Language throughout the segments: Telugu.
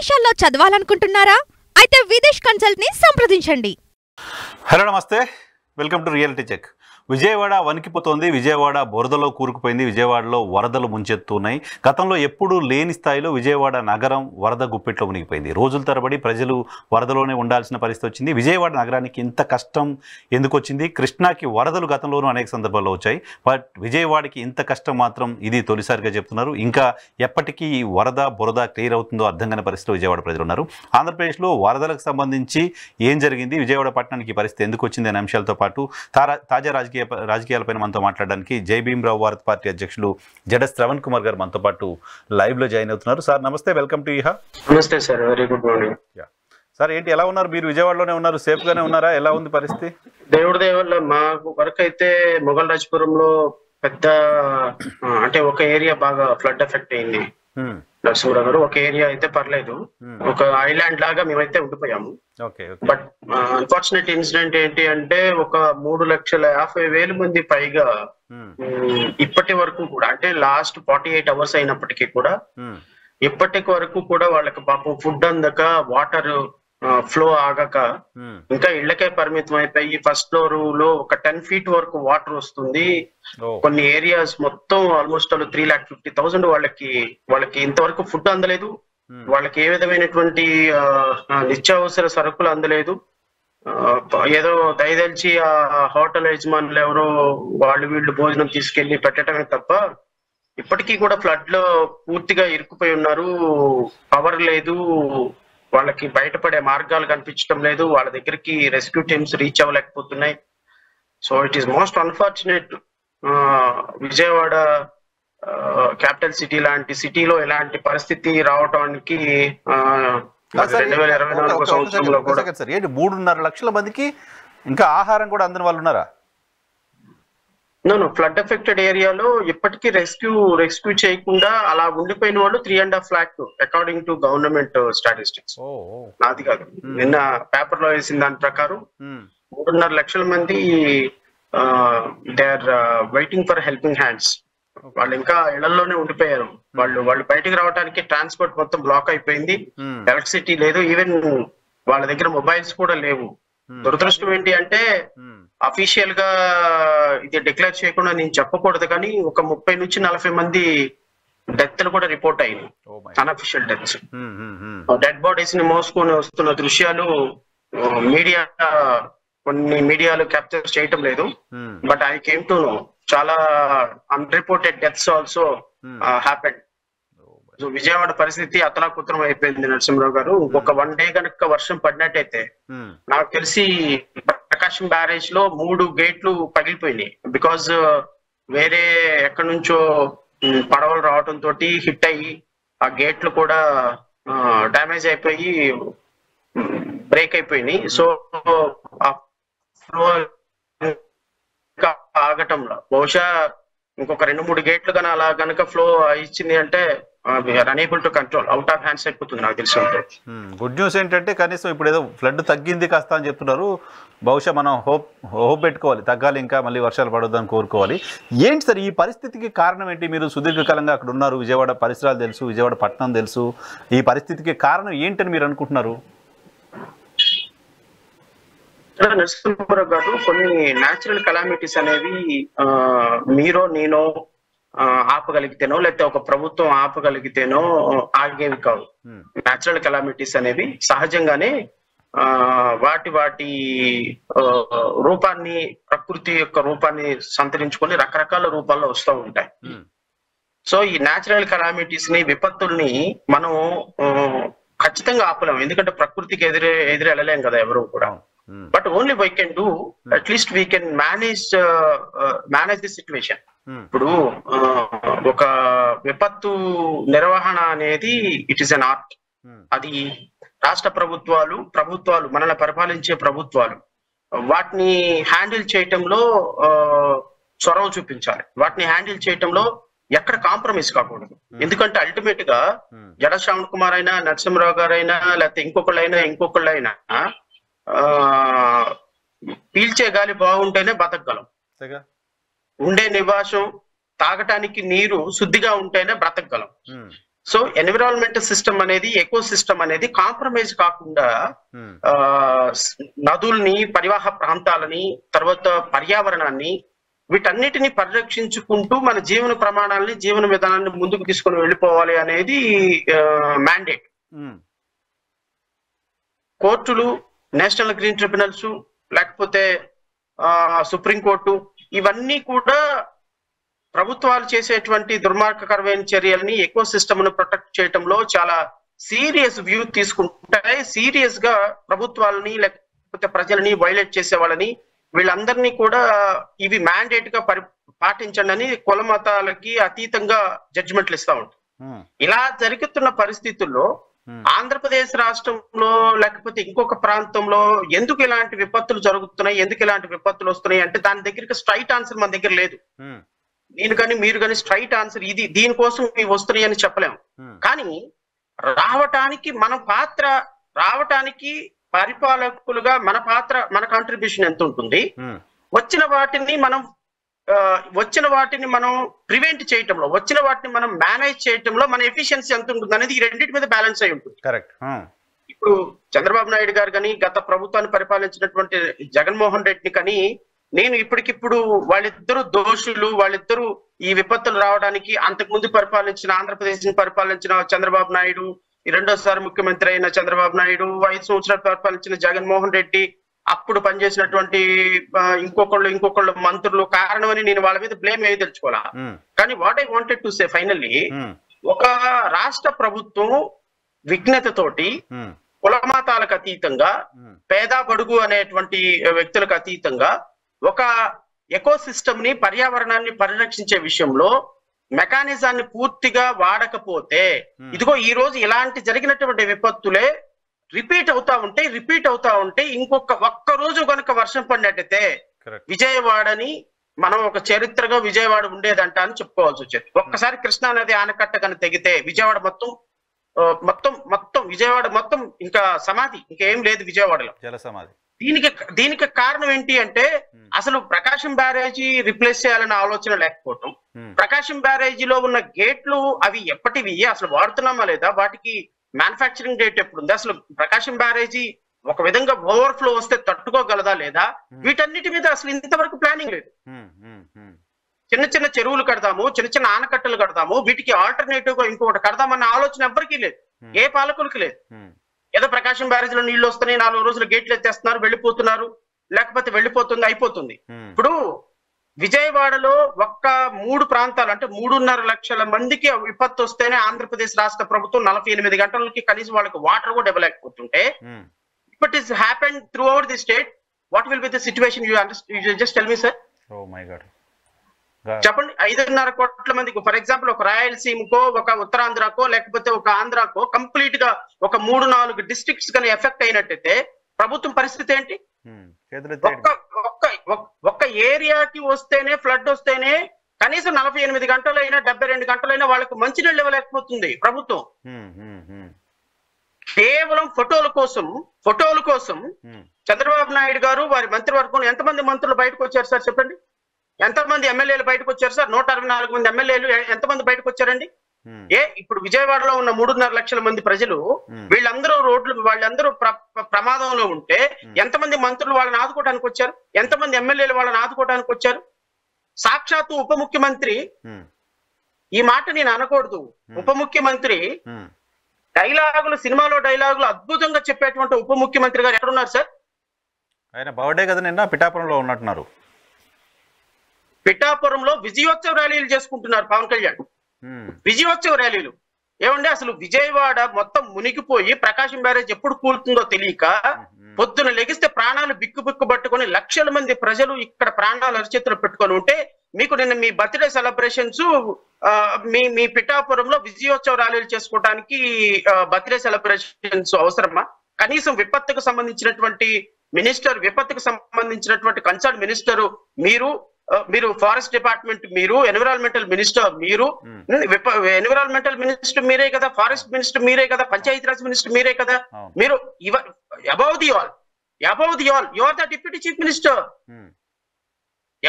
విదేశాల్లో చదవాలనుకుంటున్నారా? అయితే విదేశ్ కన్సల్ట్ ని సంప్రదించండి. హలో నమస్తే, welcome to reality check. Vijayawada వణికిపోతోంది. విజయవాడ బురదలో కూరుకుపోయింది. విజయవాడలో వరదలు ముంచెత్తున్నాయి. గతంలో ఎప్పుడూ లేని స్థాయిలో విజయవాడ నగరం వరద గుప్పెట్లో మునిగిపోయింది. రోజుల తరబడి ప్రజలు వరదలోనే ఉండాల్సిన పరిస్థితి వచ్చింది. విజయవాడ నగరానికి ఇంత కష్టం ఎందుకు వచ్చింది? కృష్ణాకి వరదలు గతంలోనూ అనేక సందర్భాల్లో వచ్చాయి. బట్ విజయవాడకి ఇంత కష్టం మాత్రం ఇది తొలిసారిగా చెప్తున్నారు. ఇంకా ఎప్పటికీ ఈ వరద బురద క్లియర్ అవుతుందో అర్థం కాని పరిస్థితిలో విజయవాడ ప్రజలు ఉన్నారు. ఆంధ్రప్రదేశ్లో వరదలకు సంబంధించి ఏం జరిగింది, విజయవాడ పట్టణానికి పరిస్థితి ఎందుకు వచ్చింది అనే అంశాలతో పాటు తాజా రాజకీయాలపైన మనతో మాట్లాడడానికి జై భీమరావు భారత్ పార్టీ అధ్యక్షులు జడస్ శ్రవణ్ కుమార్ గారు మనతో పాటు లైవ్ లో జాయిన్ అవుతున్నారు. సార్ నమస్తే, వెల్కమ్ టు ఇహా. నమస్తే sir, very good morning. Sir ఏంటి, ఎలా ఉన్నారు మీరు? విజయవాడలోనే ఉన్నారు, సేఫ్ గానే ఉన్నారా? ఎలా ఉంది పరిస్థితి? దేవుడి దయ వల్ల మాకు వరకు అయితే మొఘల్ రాజపురంలో పెద్ద అంటే ఒక ఏరియా బాగా ఫ్లడ్ ఎఫెక్ట్ అయింది. నరసింహరావు గారు, ఒక ఏరియా అయితే పర్లేదు, ఒక ఐలాండ్ లాగా మేమైతే ఉండిపోయాము. బట్ అన్ఫార్చునేట్ ఇన్సిడెంట్ ఏంటి అంటే ఒక 3,50,000 మంది పైగా ఇప్పటి వరకు కూడా, అంటే లాస్ట్ 48 hours అయినప్పటికీ కూడా ఇప్పటి వరకు కూడా వాళ్ళకి పాపం ఫుడ్ అందక, వాటర్ ఫ్లో ఆగక ఇంకా ఇళ్లకే పరిమితం అయిపోయి ఫస్ట్ ఫ్లోర్ లో ఒక 10 feet వరకు వాటర్ వస్తుంది. కొన్ని ఏరియాస్ మొత్తం ఆల్మోస్ట్ 3,50,000 వాళ్ళకి ఇంతవరకు ఫుడ్ అందలేదు. వాళ్ళకి ఏ విధమైనటువంటి నిత్యావసర సరుకులు అందలేదు. ఏదో దయదలిచి ఆ హోటల్ యజమానులు ఎవరో వీళ్ళు భోజనం తీసుకెళ్లి పెట్టడమే తప్ప ఇప్పటికీ కూడా ఫ్లడ్ లో పూర్తిగా ఇరుక్కుపోయి ఉన్నారు. పవర్ లేదు, వాళ్ళకి బయటపడే మార్గాలు కనిపించడం లేదు, వాళ్ళ దగ్గరికి రెస్క్యూ టీమ్స్ రీచ్ అవ్వలేకపోతున్నాయి. So it is most unfortunate. Vijayawada capital city లాంటి సిటీలో ఇలాంటి పరిస్థితి రావడానికి 2024 సంవత్సరంలో కూడా 3.5 లక్షల మందికి ఇంకా ఆహారం కూడా అందని వాళ్ళు ఉన్నారా? ఫ్లడ్ ఎఫెక్టెడ్ ఏరియాలో ఇప్పటికీ రెస్క్యూ చేయకుండా అలా ఉండిపోయిన వాళ్ళు 3.5 lakh according to government statistics. నాది కాదు, నిన్న పేపర్ లో వేసిన దాని ప్రకారం 3.5 లక్షల మంది they are waiting for helping hands. వాళ్ళు ఇంకా ఇళ్లలోనే ఉండిపోయారు. వాళ్ళు బయటికి రావడానికి ట్రాన్స్పోర్ట్ మొత్తం బ్లాక్ అయిపోయింది. ఎలక్ట్రిసిటీ లేదు, ఈవెన్ వాళ్ళ దగ్గర మొబైల్స్ కూడా లేవు. దురదృష్టం ఏంటి అంటే అఫీషియల్ గా ఇది డిక్లేర్ చేయకుండా నేను చెప్పకూడదు కానీ ఒక 30 నుంచి 40 మంది డెత్లు కూడా రిపోర్ట్ అయ్యాయి, అన్అఫీషియల్ డెత్స్. డెడ్ బాడీస్ ని మోసుకొని వస్తున్న దృశ్యాలు కొన్ని మీడియాలు క్యాప్చర్ చేయటం లేదు. But I came to know చాలా unreported deaths also happened. So Vijayawada పరిస్థితి అతలాకుతలం అయిపోయింది నరసింహరావు గారు. ఒక 1 day కనుక వర్షం పడినట్టయితే నాకు తెలిసి ప్రకాశం బ్యారేజ్ లో 3 గేట్లు పగిలిపోయినాయి. బికాజ్ వేరే ఎక్కడి నుంచో పడవలు రావటం తోటి హిట్ అయ్యి ఆ గేట్లు కూడా డ్యామేజ్ అయిపోయి బ్రేక్ అయిపోయినాయి. సో ఆ ఫ్లో ఆగటంలో బహుశా ఇంకొక 2-3 గేట్లు కానీ అలా కనుక ఫ్లో ఇచ్చింది అంటే unable to control, out of hands అయిపోతుంది నాకు తెలిసి. గుడ్ న్యూస్ ఏంటంటే కనీసం ఇప్పుడు ఏదో ఫ్లడ్ తగ్గింది కాస్త అని చెప్తున్నారు. బహుశా మనం హోప్ పెట్టుకోవాలి, తగ్గాలి, ఇంకా మళ్ళీ వర్షాలు పడొద్దని కోరుకోవాలి. ఏంటి సార్ ఈ పరిస్థితికి కారణం ఏంటి? మీరు సుదీర్ఘకాలంగా అక్కడ ఉన్నారు, విజయవాడ పరిసరాలు తెలుసు, విజయవాడ పట్టణం తెలుసు. ఈ పరిస్థితికి కారణం ఏంటని మీరు అనుకుంటున్నారు? నరసింహరావు గారు, కొన్ని న్యాచురల్ కలామిటీస్ అనేవి మీరో నేనో ఆపగలిగితేనో లేకపోతే ఒక ప్రభుత్వం ఆపగలిగితేనో ఆగేవి కావు. న్యాచురల్ కలామిటీస్ అనేవి సహజంగానే వాటి రూపాన్ని, ప్రకృతి యొక్క రూపాన్ని సంతరించుకొని రకరకాల రూపాల్లో వస్తూ ఉంటాయి. సో ఈ న్యాచురల్ కలామిటీస్ ని, విపత్తుల్ని మనం ఖచ్చితంగా ఆపలేము, ఎందుకంటే ప్రకృతికి ఎదురు వెళ్ళలేం కదా ఎవరు కూడా. But only we can do, at least we can manage the situation. ఇప్పుడు ఒక విపత్తు నిర్వహణ అనేది ఇట్ ఈస్ అన్ ఆర్ట్. అది రాష్ట్ర ప్రభుత్వాలు మనల్ని పరిపాలించే ప్రభుత్వాలు వాటిని హ్యాండిల్ చేయటంలో చొరవ చూపించాలి. వాటిని హ్యాండిల్ చేయటంలో ఎక్కడ కాంప్రమైజ్ కాకూడదు. ఎందుకంటే అల్టిమేట్ గా జడ శ్రవణ్ కుమార్ అయినా, నరసింహరావు గారైనా, లేకపోతే ఇంకొకళ్ళైనా పీల్చే గాలి బాగుంటేనే బతకగలం. ఉండే నివాసం, తాగటానికి నీరు శుద్ధిగా ఉంటేనే బ్రతకగలం. సో ఎన్విరాన్మెంటల్ సిస్టమ్ అనేది, ఎకో సిస్టమ్ అనేది కాంప్రమైజ్ కాకుండా నదుల్ని, పరివాహ ప్రాంతాలని, తర్వాత పర్యావరణాన్ని, వీటన్నిటిని పరిరక్షించుకుంటూ మన జీవన ప్రమాణాలని, జీవన విధానాన్ని ముందుకు తీసుకొని వెళ్ళిపోవాలి అనేది మ్యాండేట్. కోర్టులు, నేషనల్ గ్రీన్ ట్రిబ్యునల్స్, లేకపోతే సుప్రీంకోర్టు, ఇవన్నీ కూడా ప్రభుత్వాలు చేసేటువంటి దుర్మార్గకరమైన చర్యల్ని, ఎకో సిస్టమ్ ను ప్రొటెక్ట్ చేయడంలో చాలా సీరియస్ వ్యూ తీసుకుంటాయి. సీరియస్ గా ప్రభుత్వాలని లేకపోతే ప్రజలని వైలేట్ చేసే వాళ్ళని, వీళ్ళందరినీ కూడా ఇవి మ్యాండేట్ గా పాటించండి అని కుల మతాలకి అతీతంగా జడ్జిమెంట్లు ఇస్తా ఉంటాయి. ఇలా జరుగుతున్న పరిస్థితుల్లో ఆంధ్రప్రదేశ్ రాష్ట్రంలో లేకపోతే ఇంకొక ప్రాంతంలో ఎందుకు ఇలాంటి విపత్తులు జరుగుతున్నాయి, ఎందుకు ఇలాంటి విపత్తులు వస్తున్నాయి అంటే దాని దగ్గరికి స్ట్రైట్ ఆన్సర్ మన దగ్గర లేదు. నేను కానీ మీరు కానీ స్ట్రైట్ ఆన్సర్ ఇది దీనికోసం ఇవి వస్తున్నాయి అని చెప్పలేము. కానీ రావటానికి పరిపాలకులుగా మన పాత్ర, మన కాంట్రిబ్యూషన్ ఎంత ఉంటుంది, వచ్చిన వాటిని మనం ప్రివెంట్ చేయటంలో, వచ్చిన వాటిని మనం మేనేజ్ చేయటంలో మన ఎఫిషియన్సీ ఎంత ఉంటుంది అనేది ఈ రెండింటి మీద బ్యాలెన్స్ అయి ఉంటుంది. కరెక్ట్. ఇప్పుడు చంద్రబాబు నాయుడు గారు కానీ, గత ప్రభుత్వాన్ని పరిపాలించినటువంటి జగన్మోహన్ రెడ్డిని కానీ, నేను ఇప్పటికిప్పుడు వాళ్ళిద్దరు దోషులు, వాళ్ళిద్దరూ ఈ విపత్తులు రావడానికి అంతకుముందు ఆంధ్రప్రదేశ్ ని పరిపాలించిన చంద్రబాబు నాయుడు, రెండోసారి ముఖ్యమంత్రి అయిన చంద్రబాబు నాయుడు, 5 సంవత్సరాలు పరిపాలించిన జగన్మోహన్ రెడ్డి, అప్పుడు పనిచేసినటువంటి ఇంకొకళ్ళు మంత్రులు కారణమని నేను వాళ్ళ మీద బ్లేమ్ అయ్యి తెలుసుకోవాలా. కానీ what I wanted to say finally, ఒక రాష్ట్ర ప్రభుత్వం విఘ్నతతోటి, కుల మతాలకు అతీతంగా, పేద బడుగు అనేటువంటి వ్యక్తులకు అతీతంగా ఒక ఎకో సిస్టమ్ ని, పర్యావరణాన్ని పరిరక్షించే విషయంలో మెకానిజాన్ని పూర్తిగా వాడకపోతే, ఇదిగో ఈ రోజు ఇలాంటి జరిగినటువంటి విపత్తులే రిపీట్ అవుతా ఉంటే ఒక్క రోజు కనుక వర్షం పడినట్టయితే విజయవాడని మనం ఒక చరిత్రగా విజయవాడ ఉండేదంట అని చెప్పుకోవాల్సి వచ్చేది. ఒక్కసారి కృష్ణా నది ఆనకట్ట కనుక తెగితే విజయవాడ మొత్తం విజయవాడ మొత్తం ఇంకా సమాధి, ఇంకేం లేదు విజయవాడలో, జల సమాధి. దీనికి కారణం ఏంటి అంటే అసలు ప్రకాశం బ్యారేజీ రిప్లేస్ చేయాలన్న ఆలోచన లేకపోవటం, ప్రకాశం బ్యారేజీలో ఉన్న గేట్లు అవి ఎప్పటివి, అసలు వాడుతున్నామా లేదా, వాటికి మ్యానుఫ్యాక్చరింగ్ డేట్ ఎప్పుడుంది, అసలు ప్రకాశం బ్యారేజీ ఒక విధంగా ఓవర్ఫ్లో వస్తే తట్టుకోగలదా లేదా, వీటన్నిటి మీద అసలు ఇంతవరకు ప్లానింగ్ లేదు. చిన్న చిన్న చెరువులు కడదాము, చిన్న చిన్న ఆనకట్టలు కడదాము, వీటికి ఆల్టర్నేటివ్ గా ఇంకొకటి కడదామన్న ఆలోచన ఎవ్వరికీ లేదు, ఏ పాలకులకి లేదు. ఏదో ప్రకాశం బ్యారేజ్లో నీళ్లు వస్తున్నాయి, 4 రోజులు గేట్లు ఎత్తేస్తున్నారు, వెళ్ళిపోతున్నారు, లేకపోతే వెళ్ళిపోతుంది, అయిపోతుంది. ఇప్పుడు విజయవాడలో 3 ప్రాంతాలు అంటే 3.5 లక్షల మందికి విపత్తు వస్తేనే ఆంధ్రప్రదేశ్ రాష్ట్ర ప్రభుత్వం 48 గంటలకి కనీసం వాళ్ళకి వాటర్ కూడా ఇవ్వలేకపోతుంటే, but is happen throughout the state, what will be the situation? You just tell me sir. Oh my God, చెప్పండి. 5.5 కోట్ల మందికి, ఫర్ ఎగ్జాంపుల్ ఒక రాయలసీమకో, ఒక ఉత్తరాంధ్రకో, లేకపోతే ఒక ఆంధ్రాకో కంప్లీట్ గా ఒక 3-4 డిస్ట్రిక్ట్స్ కానీ ఎఫెక్ట్ అయినట్టయితే ప్రభుత్వం పరిస్థితి ఏంటి? ఒక్క ఏరియాకి వస్తేనే, ఫ్లడ్ వస్తేనే కనీసం 48 గంటలైనా 72 గంటలైనా వాళ్ళకి మంచినీళ్ళు ఇవ్వలేకపోతుంది ప్రభుత్వం. కేవలం ఫోటోల కోసం చంద్రబాబు నాయుడు గారు, వారి మంత్రివర్గం, ఎంతమంది మంత్రులు బయటకు వచ్చారు సార్ చెప్పండి? ఎంతమంది ఎమ్మెల్యేలు బయటకు వచ్చారు సార్? 164 మంది ఎమ్మెల్యేలు ఎంతమంది బయటకు వచ్చారండి? ఇప్పుడు విజయవాడలో ఉన్న 3.5 లక్షల మంది ప్రజలు, వాళ్ళందరూ ప్రమాదంలో ఉంటే ఎంతమంది మంత్రులు వాళ్ళని ఆదుకోవడానికి వచ్చారు? ఎంతమంది ఎమ్మెల్యేలు వాళ్ళని ఆదుకోవడానికి వచ్చారు? సాక్షాత్తు ఉప ముఖ్యమంత్రి, ఈ మాట నేను అనకూడదు, ఉప ముఖ్యమంత్రి సినిమాలో డైలాగులు అద్భుతంగా చెప్పేటువంటి ఉప ముఖ్యమంత్రి గారు ఎక్కడున్నారు సార్? ఆయన బర్త్డే కదా నిన్న పిఠాపురంలో ఉన్నట్టున్నారు. పిఠాపురంలో విజయోత్సవ ర్యాలీలు చేసుకుంటున్నారు పవన్ కళ్యాణ్. విజయోత్సవ ర్యాలీలు ఏమండి? అసలు విజయవాడ మొత్తం మునిగిపోయి ప్రకాశం బ్యారేజ్ ఎప్పుడు కూలుతుందో తెలియక పొద్దున లెగిస్తే ప్రాణాలు బిక్కు పట్టుకొని లక్షల మంది ప్రజలు ఇక్కడ ప్రాణాలు అరిచేతులు పెట్టుకొని ఉంటే, మీకు నిన్న మీ బర్త్డే సెలబ్రేషన్స్, మీ పిఠాపురంలో విజయోత్సవ ర్యాలీలు చేసుకోవడానికి బర్త్డే సెలబ్రేషన్స్ అవసరమా? కనీసం విపత్తుకు సంబంధించినటువంటి కన్సర్న్ మినిస్టర్ మీరు ఫారెస్ట్ డిపార్ట్మెంట్ మీరు, ఎన్విరాన్మెంటల్ మినిస్టర్ మీరు, ఎన్విరాన్మెంటల్ మినిస్టర్ మీరే కదా, ఫారెస్ట్ మినిస్టర్ మీరే కదా, పంచాయతీరాజ్ మినిస్టర్ మీరే కదా, మీరు above the all you are the deputy chief minister.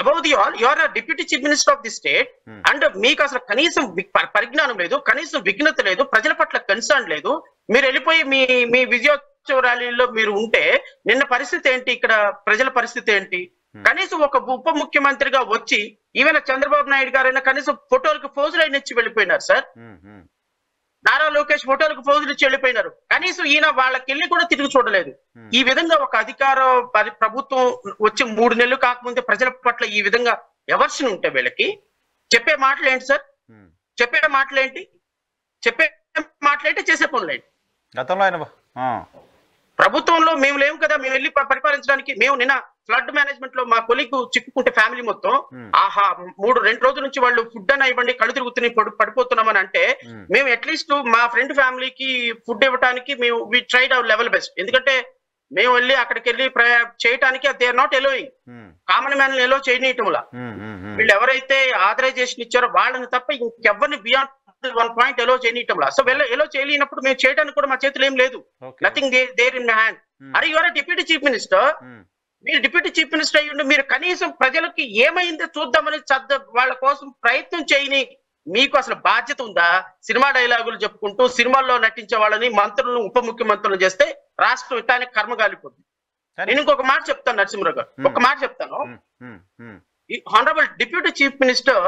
Above the all you are deputy chief minister of the state and మీకు అసలు కనీసం పరిజ్ఞానం లేదు, కనీసం విఘ్నత లేదు, ప్రజల పట్ల కన్సర్న్ లేదు. మీరు వెళ్ళిపోయి మీ విజయోత్సవ ర్యాలీలో మీరు ఉంటే నిన్న పరిస్థితి ఏంటి, ఇక్కడ ప్రజల పరిస్థితి ఏంటి? కనీసం ఒక ఉప ముఖ్యమంత్రిగా వచ్చి ఈవెన్ చంద్రబాబు నాయుడు గారైనా కనీసం ఫోటోలకు పోజులు అయిన ఇచ్చి వెళ్ళిపోయినారు సార్. నారా లోకేష్ ఫోటోలకు పోజులు ఇచ్చి వెళ్ళిపోయినారు. కనీసం ఈయన వాళ్ళకెళ్ళి కూడా తిరిగి చూడలేదు. ఈ విధంగా ఒక అధికార ప్రభుత్వం వచ్చి 3 నెలలు కాకముందే ప్రజల పట్ల ఈ విధంగా ఎవర్షన్ ఉంటే వీళ్ళకి చెప్పే మాటలు ఏంటి సార్? చెప్పే మాటలేంటి? చేసే పనులేంటి? ప్రభుత్వంలో మేము లేము కదా, మేము వెళ్ళి పరిపాలించడానికి. మేము నిన్న ఫ్లడ్ మేనేజ్మెంట్ లో మా కొలీగ్ చిక్కుకుంటే ఫ్యామిలీ మొత్తం 2 రోజుల నుంచి వాళ్ళు ఫుడ్ అన్న ఇవ్వండి, కళ్ళు తిరుగుతున్నాయి, పడిపోతున్నామని అంటే మేము అట్లీస్ట్ మా ఫ్రెండ్ ఫ్యామిలీకి ఫుడ్ ఇవ్వడానికి మేము we tried our level best. ఎందుకంటే మేము వెళ్ళి అక్కడికి వెళ్ళి చేయడానికి they are not allowing, common man allow చేయనీయటంలా. వీళ్ళు ఎవరైతే ఆథరైజేషన్ ఇచ్చారో వాళ్ళని తప్ప ఇంకెవరిని బియాండ్ 1 పాయింట్ ఎలో చేయనీయటంలా. సో ఎలో చేయలేనప్పుడు మేము చేయడానికి కూడా మా చేతులు ఏం లేదు. Nothing there in my hand. అరే you are deputy chief minister. మీరు డిప్యూటీ చీఫ్ మినిస్టర్ అయ్యుండి మీరు కనీసం ప్రజలకి ఏమైందో చూద్దామని వాళ్ళ కోసం ప్రయత్నం చేయని మీకు అసలు బాధ్యత ఉందా? సినిమా డైలాగులు చెప్పుకుంటూ సినిమాల్లో నటించే వాళ్ళని మంత్రులను ఉప ముఖ్యమంత్రులు చేస్తే రాష్ట్రం ఇట్టానికి కర్మ కాలిపోతుంది. నేను ఇంకొక మాట చెప్తాను నరసింహరావు గారు, ఒక మాట చెప్తాను. హానరబుల్ డిప్యూటీ చీఫ్ మినిస్టర్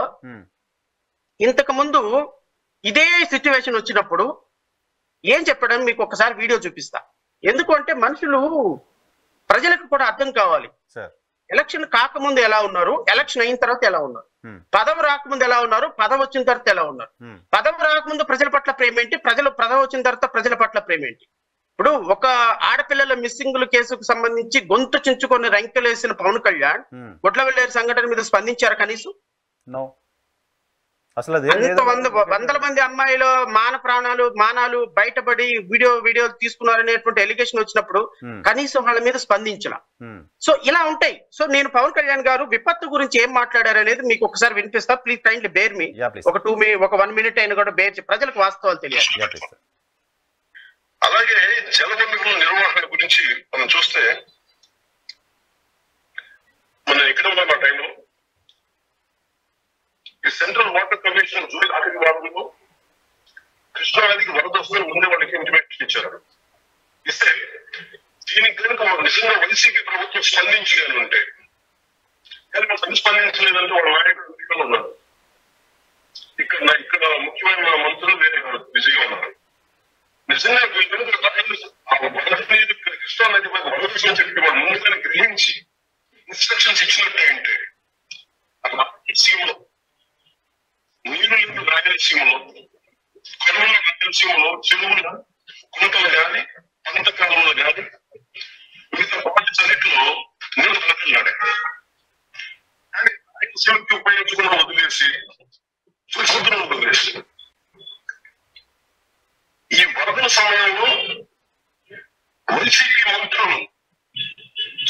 ఇంతకు ముందు ఇదే సిచ్యువేషన్ వచ్చినప్పుడు ఏం చెప్పాడని మీకు ఒకసారి వీడియో చూపిస్తా. ఎందుకంటే మనుషులు ప్రజలకు కూడా అర్థం కావాలి. ఎలక్షన్ కాకముందు ఎలా ఉన్నారు, ఎలక్షన్ అయిన తర్వాత ఎలా ఉన్నారు, పదవి రాకముందు ఎలా ఉన్నారు, పదవి వచ్చిన తర్వాత ఎలా ఉన్నారు. పదవి రాకముందు ప్రజల పట్ల ప్రేమ ఏంటి, పదవి వచ్చిన తర్వాత ప్రజల పట్ల ప్రేమ ఏంటి? ఇప్పుడు ఒక ఆడపిల్లల మిస్సింగ్ల కేసుకు సంబంధించి గొంతు చించుకొని రంకెలేసిన పవన్ కళ్యాణ్ గొడ్లవెల్లేరు సంఘటన మీద స్పందించారు కనీసం? అసలు వందల మంది అమ్మాయిలు మానాలు బయటపడి వీడియో తీసుకున్నారనేటువంటి ఎలిగేషన్ వచ్చినప్పుడు కనీసం వాళ్ళ మీద స్పందించాల. సో ఇలా ఉంటాయి. సో నేను పవన్ కళ్యాణ్ గారు విపత్తు గురించి ఏం మాట్లాడారు అనేది మీకు ఒకసారి వినిపిస్తా. ప్లీజ్ కైండ్లీ బేర్ మీ. ఒక 1 minute అయినా కూడా బేర్, ప్రజలకు వాస్తవాలు తెలియాలి. అలాగే జలవనరుల నిర్వహణ గురించి మనం చూస్తే మనం ఎక్కడ ఉన్నాం ఆ టైంలో ఈ సెంట్రల్ వాటర్ కమిషన్ జూలై 6 వారంలో కృష్ణానదికి వరద వస్తుందని ముందే వాళ్ళకి ఇంటిమేషన్ ఇచ్చారు. ఇస్తే దీనికి కనుక నిజంగా వైసీపీ ప్రభుత్వం స్పందించాలని ఉంటే, కానీ మనం స్పందించలేదంటే వాళ్ళ నాయకులు ఉన్నారు. ఇక్కడ ముఖ్యమైన మంత్రులు బిజీగా ఉన్నారు. నిజంగా కృష్ణానది వరద చెప్పి వాళ్ళు ముందుగానే గ్రహించి ఇన్స్ట్రక్షన్స్ ఇచ్చినట్టే అంటే రాయలసీమలో నీరు లేదు, రాయలసీమలో కరువుల రాయలసీమలో చెరువులు కుంటలు కానీ పంట కాలంలో కానీ మిగతా పార్టీస్ అన్నింటిలో నీరు బతకలాడే. కానీ రాయలసీమకి ఉపయోగించకుండా వదిలేసి సముద్రం వదిలేసి ఈ వరదల సమయంలో వైసీపీ మంత్రులు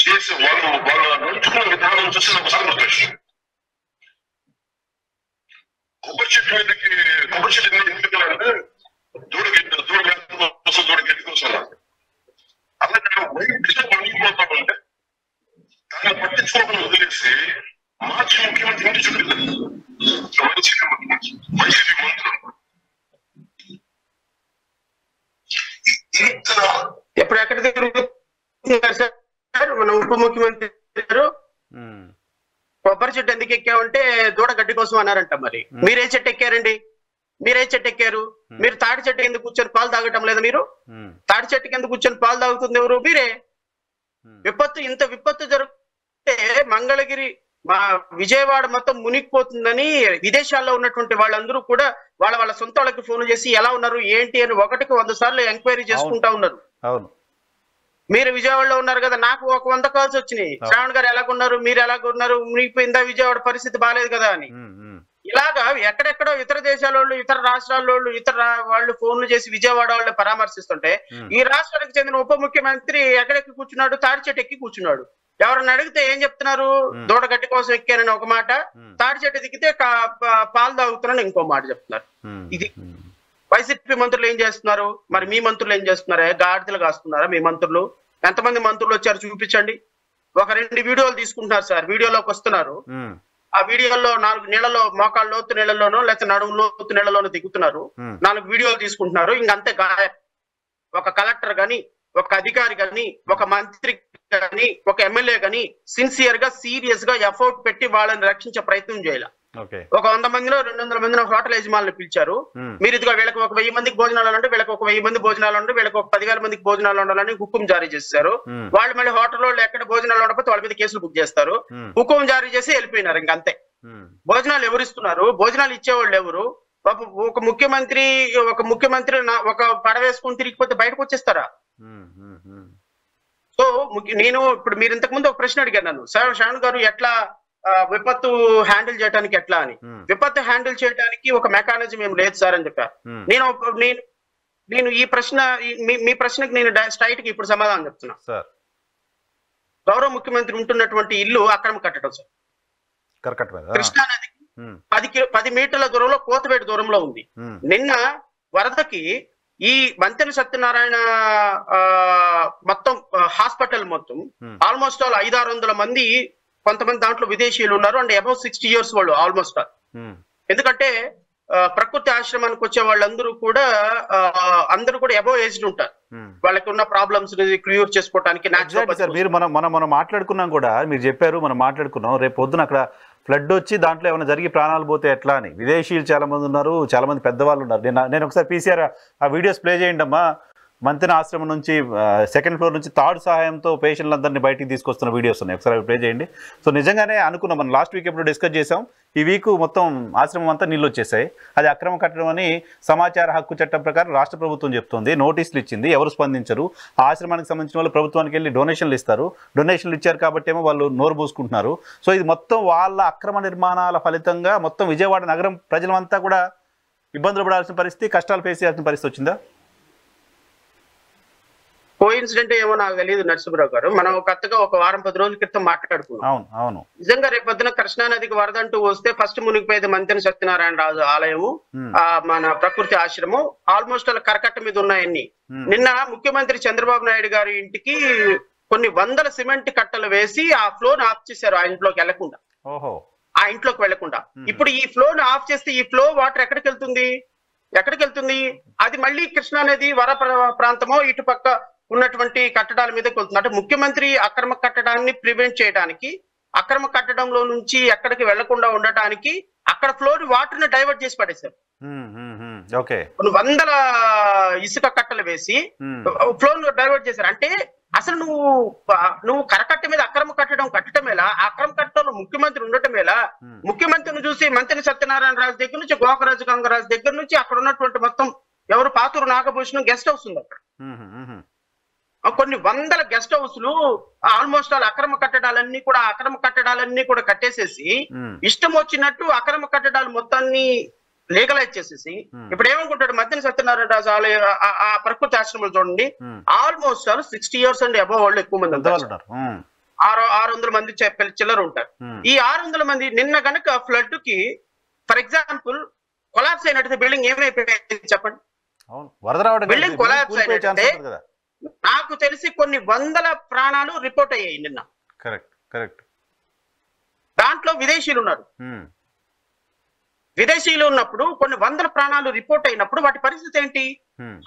చేసి వాళ్ళ నడుచుకున్న విధానం చూసి నాకు సంతోషం. కొబ్బరి చెట్టు మీద ఎందుకంటే దూడగెట్టి కోసం అలాగే పండిపోతా ఉంటే దాన్ని పట్టించుకోవడం వదిలేసి మార్చి ముఖ్యమంత్రి ఇంటి చుట్టూ వైసీపీ మంత్రులు ఎప్పుడు ఎక్కడ తిరుగుతున్నారు సార్ మన ఉప ముఖ్యమంత్రి గారు? కొబ్బరి చెట్టు ఎందుకు ఎక్కామంటే దూడ గడ్డి కోసం అన్నారంట. మరి మీరే చెట్టు ఎక్కారండి? మీరే చెట్టు ఎక్కారు? మీరు తాడి చెట్టు కింద కూర్చొని పాలు తాగటం లేదా? మీరు తాడి చెట్టు కింద కూర్చొని పాలు తాగుతుంది ఎవరు? మీరే. ఇంత విపత్తు జరిగితే మంగళగిరి మా విజయవాడ మొత్తం మునిగిపోతుందని విదేశాల్లో ఉన్నటువంటి వాళ్ళందరూ కూడా వాళ్ళ సొంత వాళ్ళకి ఫోన్ చేసి ఎలా ఉన్నారు ఏంటి అని 1కి 100 సార్లు ఎంక్వైరీ చేసుకుంటా ఉన్నారు. మీరు విజయవాడలో ఉన్నారు కదా, నాకు ఒక 100 కాల్స్ వచ్చినాయి. శ్రావణ్ గారు ఎలాగున్నారు, మీరు ఎలాగున్నారు, మునిగిపోయిందా, విజయవాడ పరిస్థితి బాగాలేదు కదా అని. ఇలాగా ఎక్కడెక్కడో ఇతర దేశాల వాళ్ళు, ఇతర రాష్ట్రాల వాళ్ళు, వాళ్ళు ఫోన్లు చేసి విజయవాడ వాళ్ళని పరామర్శిస్తుంటే ఈ రాష్ట్రానికి చెందిన ఉప ముఖ్యమంత్రి ఎక్కడెక్కి కూర్చున్నాడు? తాడి చెట్టు ఎక్కి కూర్చున్నాడు. ఎవరన్నా అడిగితే ఏం చెప్తున్నారు? దూడ గడ్డి కోసం ఎక్కానని ఒక మాట, తాడి చెట్టు దిగితే పాలు తాగుతున్నాను ఇంకో మాట చెప్తున్నారు. ఇది వైసీపీ మంత్రులు ఏం చేస్తున్నారు? మరి మీ మంత్రులు ఏం చేస్తున్నారా? గాడిదలు కాస్తున్నారా మీ మంత్రులు? ఎంతమంది మంత్రులు వచ్చారు చూపించండి. ఒక 2 వీడియోలు తీసుకుంటున్నారు సార్, వీడియోలోకి వస్తున్నారు. ఆ వీడియోలో 4 నీళ్ళలో మోకాళ్ళ లోతు నీళ్ళలోనో లేకపోతే నడుము లోతు నీళ్ళలోనో దిగుతున్నారు. 4 వీడియోలు తీసుకుంటున్నారు. ఇంకంతే గాయం. ఒక కలెక్టర్ గాని, ఒక అధికారి గాని, ఒక మంత్రి గాని, ఒక ఎమ్మెల్యే గాని సిన్సియర్ గా సీరియస్ గా ఎఫర్ట్ పెట్టి వాళ్ళని రక్షించే ప్రయత్నం చేయాలి. ఒక 100 మందిలో 200 మందిలో హోటల్ యజమానులు పిలిచారు. మీరు ఇదిగో వీళ్ళకి ఒక 1000 మందికి భోజనాలు ఉంటే, వీళ్ళకి ఒక 1000 మంది భోజనాలు ఉంటే, వీళ్ళకి ఒక 10,000 మందికి భోజనాలు ఉండాలని హుకుం జారీ చేశారు. వాళ్ళు మళ్ళీ హోటల్లో ఎక్కడ భోజనాలు ఉండకపోతే వాళ్ళ మీద కేసులు బుక్ చేస్తారు. హుకుం జారీ చేసి వెళ్ళిపోయినారు. ఇంకంతే. భోజనాలు ఎవరు ఇస్తున్నారు? భోజనాలు ఇచ్చేవాళ్ళు ఎవరు? ఒక ముఖ్యమంత్రి ఒక పడవేసుకుని తిరిగిపోతే బయటకు వచ్చేస్తారా? సో నేను ఇప్పుడు మీరు ఇంతకు ముందు ఒక ప్రశ్న అడిగాను నన్ను, శ్రవణ్ గారు ఎట్లా విపత్తు హ్యాండిల్ చేయడానికి ఎట్లా అని. విపత్తు హ్యాండిల్ చేయడానికి ఒక మెకానిజం ఏం లేదు సార్ అని చెప్పారు. నేను ఈ ప్రశ్న మీ ప్రశ్నకి నేను స్ట్రైట్ గా ఇప్పుడు సమాధానం చెప్తున్నా. గౌరవ ముఖ్యమంత్రి ఉంటున్నటువంటి ఇల్లు అక్రమ కట్టడం సార్. కృష్ణా నదికి 10 మీటర్ల దూరంలో, కోతవేటు దూరంలో ఉంది. నిన్న వరదకి ఈ మంతెన సత్యనారాయణ మొత్తం హాస్పిటల్ మొత్తం ఆల్మోస్ట్ ఆల్ 500-600 మంది, కొంతమంది దాంట్లో విదేశీయులు ఉన్నారు. అండ్ అబౌవ్ 60 years వాళ్ళు ఆల్మోస్ట్. ఎందుకంటే ప్రకృతి ఆశ్రమానికి వచ్చే వాళ్ళందరూ కూడా అబౌవ్ ఏజ్డ్ ఉంటారు. వాళ్ళకి ఉన్న ప్రాబ్లమ్స్ క్లియర్ చేసుకోవడానికి. మీరు మనం మాట్లాడుకున్నాం కూడా, మీరు చెప్పారు, మనం మాట్లాడుకున్నాం. రేపు పొద్దున అక్కడ ఫ్లడ్ వచ్చి దాంట్లో ఏమైనా జరిగి ప్రాణాలు పోతే ఎట్లా అని. విదేశీయులు చాలా మంది ఉన్నారు, చాలా మంది పెద్దవాళ్ళు ఉన్నారు. నేను ఒకసారి PCR ఆ వీడియోస్ ప్లే చేయండి అమ్మా. మంతెన ఆశ్రమం నుంచి 2nd floor నుంచి తాడు సహాయంతో పేషెంట్లందరినీ బయటికి తీసుకొస్తున్న వీడియోస్ ఉన్నాయి. ఒకసారి ప్లే చేయండి. సో నిజంగానే అనుకున్నాం, మనం లాస్ట్ వీక్ ఎప్పుడు డిస్కస్ చేసాం. ఈ వీక్ మొత్తం ఆశ్రమం అంతా నీళ్ళు వచ్చేసాయి. అది అక్రమ కట్టడం అని సమాచార హక్కు చట్టం ప్రకారం రాష్ట్ర ప్రభుత్వం చెప్తుంది. నోటీసులు ఇచ్చింది, ఎవరు స్పందించరు. ఆ ఆశ్రమానికి సంబంధించిన వాళ్ళు ప్రభుత్వానికి వెళ్ళి డొనేషన్లు ఇస్తారు. డొనేషన్లు ఇచ్చారు కాబట్టి ఏమో వాళ్ళు నోరు పూసుకుంటున్నారు. సో ఇది మొత్తం వాళ్ళ అక్రమ నిర్మాణాల ఫలితంగా మొత్తం విజయవాడ నగరం ప్రజలంతా కూడా ఇబ్బందులు పడాల్సిన పరిస్థితి, కష్టాలు ఫేస్ చేయాల్సిన పరిస్థితి వచ్చిందా? కోఇన్సిడెంట్ ఏమో నాకు తెలియదు నరసింహరావు గారు. మనం కొత్తగా ఒక 10 రోజుల క్రితం మాట్లాడుకున్నాం. నిజంగా రేపొద్దున కృష్ణా నదికి వరద అంటూ వస్తే ఫస్ట్ మునిగిపోయేది మంతెన సత్యనారాయణ రాజు ఆలయము, మన ప్రకృతి ఆశ్రమం, ఆల్మోస్ట్ అలా కరకట్ట మీద ఉన్నాయన్ని. నిన్న ముఖ్యమంత్రి చంద్రబాబు నాయుడు గారి ఇంటికి కొన్ని 100 సిమెంట్ కట్టలు వేసి ఆ ఫ్లోర్ ఆఫ్ చేశారు. ఆ ఇంట్లోకి వెళ్లకుండా, ఆ ఇంట్లోకి వెళ్లకుండా. ఇప్పుడు ఈ ఫ్లోర్ ఆఫ్ చేస్తే ఈ ఫ్లో వాటర్ ఎక్కడికి వెళ్తుంది? అది మళ్ళీ కృష్ణా నది వర ప్రాంతమో ఇటుపక్క ఉన్నటువంటి కట్టడాల మీదకి వెళ్తుంది. అంటే ముఖ్యమంత్రి అక్రమ కట్టడాన్ని ప్రివెంట్ చేయడానికి, అక్రమ కట్టడంలో నుంచి ఎక్కడికి వెళ్లకుండా ఉండటానికి అక్కడ ఫ్లోర్ వాటర్ ని డైవర్ట్ చేసి పడేశారు. కొన్ని 100 ఇసుక కట్టలు వేసి ఫ్లోర్ డైవర్ట్ చేశారు. అంటే అసలు నువ్వు కరకట్ట మీద అక్రమ కట్టడం ఎలా? అక్రమ కట్టడంలో ముఖ్యమంత్రి ఉండటం ఎలా? ముఖ్యమంత్రిని చూసి మంత్రి సత్యనారాయణ రాజు దగ్గర నుంచి, గోకరాజు గంగరాజు దగ్గర నుంచి అక్కడ ఉన్నటువంటి మొత్తం ఎవరు పాతూరు నాగభూషణం గెస్ట్ హౌస్ ఉంది అక్కడ. కొన్ని 100 గెస్ట్ హౌస్లు ఆల్మోస్ట్ ఆల్ అక్రమ కట్టడాలన్నీ కూడా కట్టేసేసి ఇష్టం వచ్చినట్టు అక్రమ కట్టడాలు మొత్తాన్ని లీగలైజ్ చేసేసి ఇప్పుడు ఏమనుకుంటాడు మంతెన సత్యనారాయణ రాజు ఆలయ ఆ ప్రకృతి ఆశ్రమాలు చూడండి, almost all 60 years and above వాళ్ళు ఎక్కువ మంది ఉంటారు. 600 మంది చిల్లర ఉంటారు. ఈ 600 మంది నిన్న గనక ఫ్లడ్ కి ఫర్ ఎగ్జాంపుల్ కొలాప్స్ అయినట్టు బిల్డింగ్ ఏమైపోయింది చెప్పండి? బిల్డింగ్ కొలాప్స్ అయినట్టే నాకు తెలిసి కొన్ని 100 ప్రాణాలు రిపోర్ట్ అయ్యాయి నిన్న. దాంట్లో విదేశీయులు ఉన్నారు. విదేశీయులు ఉన్నప్పుడు కొన్ని 100 ప్రాణాలు రిపోర్ట్ అయినప్పుడు వాటి పరిస్థితి ఏంటి?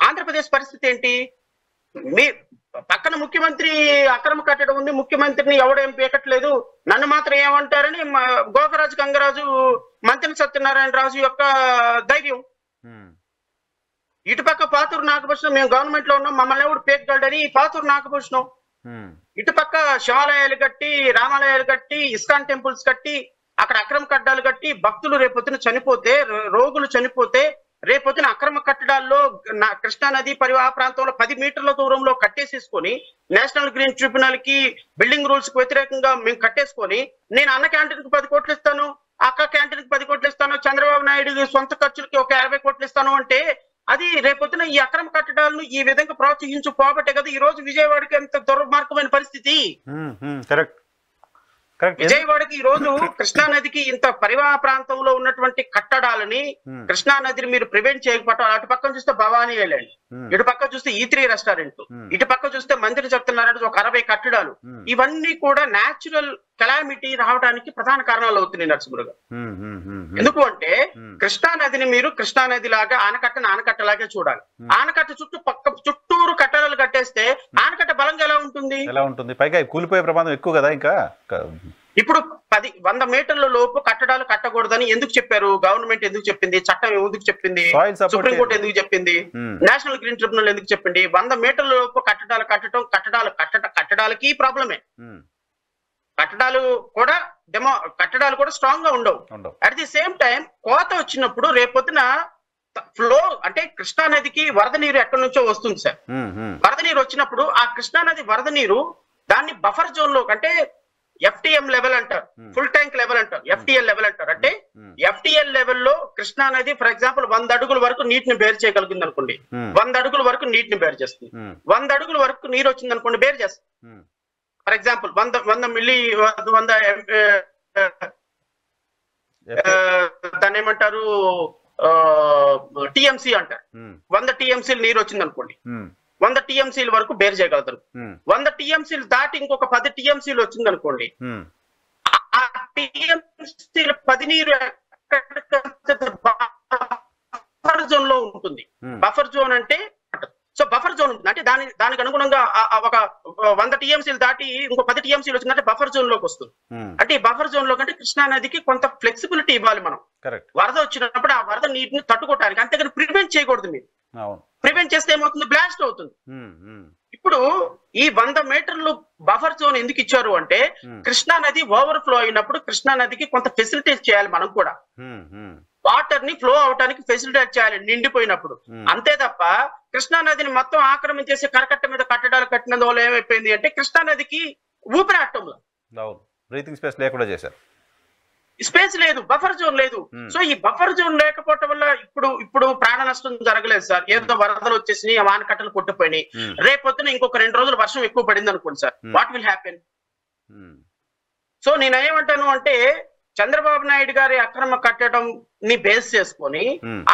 ఆంధ్రప్రదేశ్ పరిస్థితి ఏంటి? మీ పక్కన ముఖ్యమంత్రి అక్రమ కట్టడం ఉంది, ముఖ్యమంత్రిని ఎవడేం పీకట్లేదు, నన్ను మాత్రం ఏమంటారని గోకరాజు గంగరాజు మంతెన సత్యనారాయణ రాజు యొక్క ధైర్యం. ఇటుపక్క పాతూరు నాగభూషణం, మేము గవర్నమెంట్ లో ఉన్నాం, మమ్మల్ని ఎవడు పేకగలడని పాతూరు నాగభూషణం. ఇటుపక్క శివాలయాలు కట్టి, రామాలయాలు కట్టి, ఇస్కాన్ టెంపుల్స్ కట్టి, అక్కడ అక్రమ కట్టడాలు కట్టి భక్తులు రేపొద్దున చనిపోతే, రోగులు చనిపోతే, రేపొద్దున అక్రమ కట్టడాల్లో కృష్ణా నది పరివాహ ప్రాంతంలో 10 మీటర్ల దూరంలో కట్టేసేసుకొని నేషనల్ గ్రీన్ ట్రిబ్యునల్ కి బిల్డింగ్ రూల్స్ కి వ్యతిరేకంగా మేము కట్టేసుకొని, నేను అన్న క్యాంటీన్ కి 10 కోట్లు ఇస్తాను, అక్క క్యాంటీన్ కి 10 కోట్లు ఇస్తాను, చంద్రబాబు నాయుడు సొంత ఖర్చులకి ఒక 50 కోట్లు ఇస్తాను అంటే అది రేపొద్దున ఈ అక్రమ కట్టడాలను ఈ విధంగా ప్రోత్సహించు పోబట్టే కదా ఈ రోజు విజయవాడకి ఎంత దుర్మార్గమైన పరిస్థితి. విజయవాడకి ఈ రోజు కృష్ణా నదికి ఇంత పరివాహ ప్రాంతంలో ఉన్నటువంటి కట్టడాలని కృష్ణా నదిని మీరు ప్రివెంట్ చేయకపోవటం, అటు పక్కన చూస్తే భవానీ ఐలాండ్, ఇటు పక్క చూస్తే E3 రెస్టారెంట్, ఇటు పక్క చూస్తే మంత్రి చెప్తున్నారంటే ఒక 60 కట్టడాలు, ఇవన్నీ కూడా న్యాచురల్ కెలామిటీ రావడానికి ప్రధాన కారణాలు అవుతున్నాయి నరసింహరావు గారు. ఎందుకు అంటే కృష్ణా నదిని మీరు కృష్ణా నది లాగా ఆనకట్టలాగే చూడాలి. ఆనకట్ట చుట్టూరు కట్టడాలు కట్టేస్తే ఆనకట్ట బలంగా ఎలా ఉంటుంది? పైగా కూలిపోయే ప్రమాదం ఎక్కువ కదా. ఇంకా ఇప్పుడు 100 మీటర్ల లోపు కట్టడాలు కట్టకూడదని ఎందుకు చెప్పారు? గవర్నమెంట్ ఎందుకు చెప్పింది? చట్టం ఎందుకు చెప్పింది? సుప్రీంకోర్టు ఎందుకు చెప్పింది? నేషనల్ గ్రీన్ ట్రిబ్యునల్ ఎందుకు చెప్పింది? 100 మీటర్ల లోపు కట్టడాలు కట్టడం, కట్టడాలకి ప్రాబ్లమే. కట్టడాలు కూడా స్ట్రాంగ్ గా ఉండవు. అట్ ది సేమ్ టైం కోత వచ్చినప్పుడు రేపొద్దున ఫ్లో అంటే కృష్ణా నదికి వరద నీరు ఎక్కడి నుంచో వస్తుంది సార్. వరద నీరు వచ్చినప్పుడు ఆ కృష్ణా నది వరద నీరు దాన్ని బఫర్ జోన్ లో అంటే FTM లెవెల్ అంటారు, ఫుల్ ట్యాంక్ లెవెల్ అంటారు, FTL లెవెల్ అంటారు. అంటే FTL లెవెల్లో కృష్ణా నది ఫర్ ఎగ్జాంపుల్ 100 అడుగుల వరకు నీటిని బేర్ చేయగలిగింది అనుకోండి, 100 అడుగుల వరకు నీటిని బేర్ చేస్తుంది. 100 అడుగుల వరకు నీరు వచ్చింది అనుకోండి, బేర్ చేస్తుంది. ఫర్ ఎగ్జాంపుల్ 100 మిల్లీ దాన్ని ఏమంటారు TMC అంటారు. 100 TMC నీరు వచ్చింది అనుకోండి, 100 TMC వరకు బేర్ చేయగలుగుతారు. 100 TMC దాటి ఇంకొక 10 TMC వచ్చింది అనుకోండి, ఆ TMC 10 నీరు బఫర్ జోన్ లో ఉంటుంది. బఫర్ జోన్ అంటే సో బఫర్ జోన్ ఉంటుంది అంటే దానికి అనుగుణంగా ఒక 100 TMC దాటి ఇంకో 10 TMC వచ్చిందంటే బఫర్ జోన్ లోకి వస్తుంది. అంటే ఈ బఫర్ జోన్ లో కంటే కృష్ణా నదికి కొంత ఫ్లెక్సిబిలిటీ ఇవ్వాలి మనం. వరద వచ్చినప్పుడు ఆ వరద నీటిని తట్టుకోవడానికి, అంతేగాని ప్రివెంట్ చేయకూడదు. మీరు ప్రివెంట్ చేస్తే ఏమవుతుంది? బ్లాస్ట్ అవుతుంది. ఇప్పుడు ఈ 100 మీటర్లు బఫర్ జోన్ ఎందుకు ఇచ్చారు అంటే కృష్ణా నది ఓవర్ ఫ్లో అయినప్పుడు కృష్ణా నదికి కొంత ఫెసిలిటేట్ చేయాలి మనం కూడా. వాటర్ ని ఫ్లో అవడానికి ఫెసిలిటేట్ చేయాలి నిండిపోయినప్పుడు. అంతే తప్ప కృష్ణా నదిని మొత్తం ఆక్రమించేసి కరకట్ట మీద కట్టడాలు కట్టినందువల్ల ఏమైపోయింది అంటే కృష్ణా నదికి ఊపిరాటంలో బ్రీతింగ్ స్పేస్ లేకుండా చేశారు. స్పేస్ లేదు, బఫర్ జోన్ లేదు. సో ఈ బఫర్ జోన్ లేకపోవటం వల్ల ఇప్పుడు ప్రాణ నష్టం జరగలేదు సార్. ఏదో వరదలు వచ్చేసి ఆనకట్టలు కొట్టిపోయినాయి. రేపొద్దున ఇంకొక 2 రోజులు వర్షం ఎక్కువ పడింది అనుకోండి sir, what will happen? So నేనేమంటాను అంటే చంద్రబాబు నాయుడు గారి అక్రమ కట్టడం ని బేస్ చేసుకొని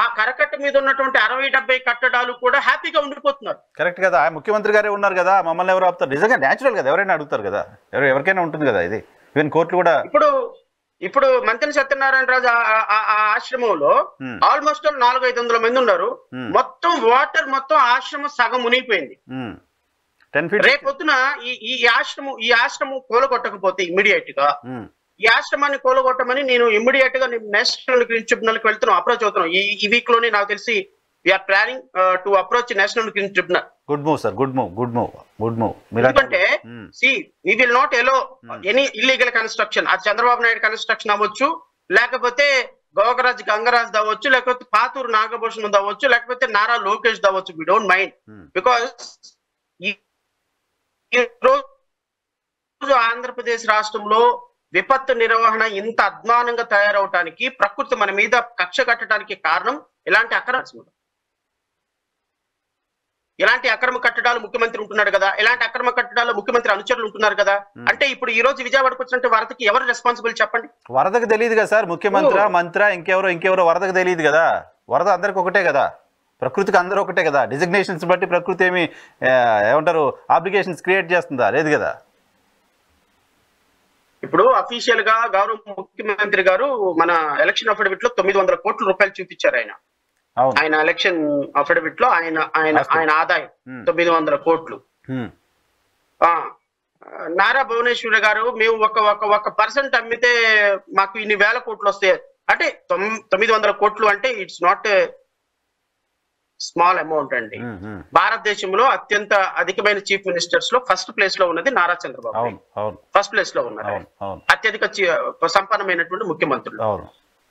ఆ కరకట్ట మీద ఉన్నటువంటి 60-70 కట్టడాలు కూడా హ్యాపీగా ఉండిపోతున్నారు. కరెక్ట్ కదా, ముఖ్యమంత్రి గారే ఉన్నారు కదా, మమ్మల్ని ఎవరు ఆపుతారు? నిజంగా న్యాచురల్ కదా, ఎవరైనా అడుగుతారు కదా, ఎవరికైనా ఉంటుంది కదా ఇది. ఈవెన్ కోర్టులు కూడా ఇప్పుడు మంత్రి సత్యనారాయణ రాజు ఆశ్రమంలో ఆల్మోస్ట్ 400-500 మంది ఉన్నారు. మొత్తం వాటర్ మొత్తం ఆశ్రమం సగం మునిగిపోయింది. రేపొద్దున ఈ ఆశ్రమం కూలగొట్టకపోతే ఇమ్మీడియట్ గా ఈ ఆశ్రమాన్ని కూలగొట్టమని నేను ఇమ్మీడియట్ గా నేషనల్ గ్రీన్ ట్రిబ్యునల్ కి వెళ్తున్నాం, అప్రోచ్ అవుతున్నాం. ఈ వీక్ లోనే నాకు తెలిసి we are planning to approach National Green Tribunal. Good move sir, good move. ఎందుకంటే we will not allow any illegal construction. అది చంద్రబాబు నాయుడు కన్స్ట్రక్షన్ అవ్వచ్చు, లేకపోతే గోగరాజ్ గంగరాజ్ అవ్వచ్చు, లేకపోతే పాతూరు నాగభూషణ్ అవ్వచ్చు, లేకపోతే నారా లోకేష్ అవ్వచ్చు. వి డోంట్ మైండ్, బికాస్ ఈ రోజు ఆంధ్రప్రదేశ్ రాష్ట్రంలో విపత్తు నిర్వహణ ఇంత అధ్వానంగా తయారవటానికి ప్రకృతి మన మీద కక్ష కట్టడానికి కారణం ఇలాంటి అక్రమ కట్టడాలు ముఖ్యమంత్రి ఉంటున్నాడు కదా, ఇలాంటి అక్రమ కట్టడాలు ముఖ్యమంత్రి అనుచరులు ఉంటున్నారు కదా. అంటే ఇప్పుడు ఈ రోజు విజయవాడకు వచ్చినట్టు వరదకి ఎవరు రెస్పాన్సిబుల్ చెప్పండి? వరదకు తెలియదు కదా సార్, ముఖ్యమంత్రి మంత్రి ఇంకెవరో వరదకు తెలియదు కదా. వరద అందరికి ఒకటే కదా, ప్రకృతికి అందరూ ఒకటే కదా. డిజిగ్నేషన్స్ బట్టి ప్రకృతి ఏమి ఏమంటారు అప్లికేషన్స్ క్రియేట్ చేస్తుందా? లేదు కదా. ఇప్పుడు అఫీషియల్ గా గౌరవ ముఖ్యమంత్రి గారు మన ఎలక్షన్ అఫిడవిట్ లో 900 కోట్ల రూపాయలు చూపించారు. ఆయన ఎలక్షన్ అఫిడవిట్ లో ఆయన ఆదాయం 900 కోట్లు. నారా భువనేశ్వరి గారు మేము ఒక పర్సెంట్ అమ్మితే మాకు ఇన్ని వేల కోట్లు వస్తాయి అంటే 900 కోట్లు అంటే ఇట్స్ నాట్ స్మాల్ అమౌంట్ అండి. భారతదేశంలో అత్యంత అధికమైన చీఫ్ మినిస్టర్స్ లో ఫస్ట్ ప్లేస్ లో ఉన్నది నారా చంద్రబాబు, ఫస్ట్ ప్లేస్ లో ఉన్నారు. అత్యధిక సంపన్నమైనటువంటి ముఖ్యమంత్రులు.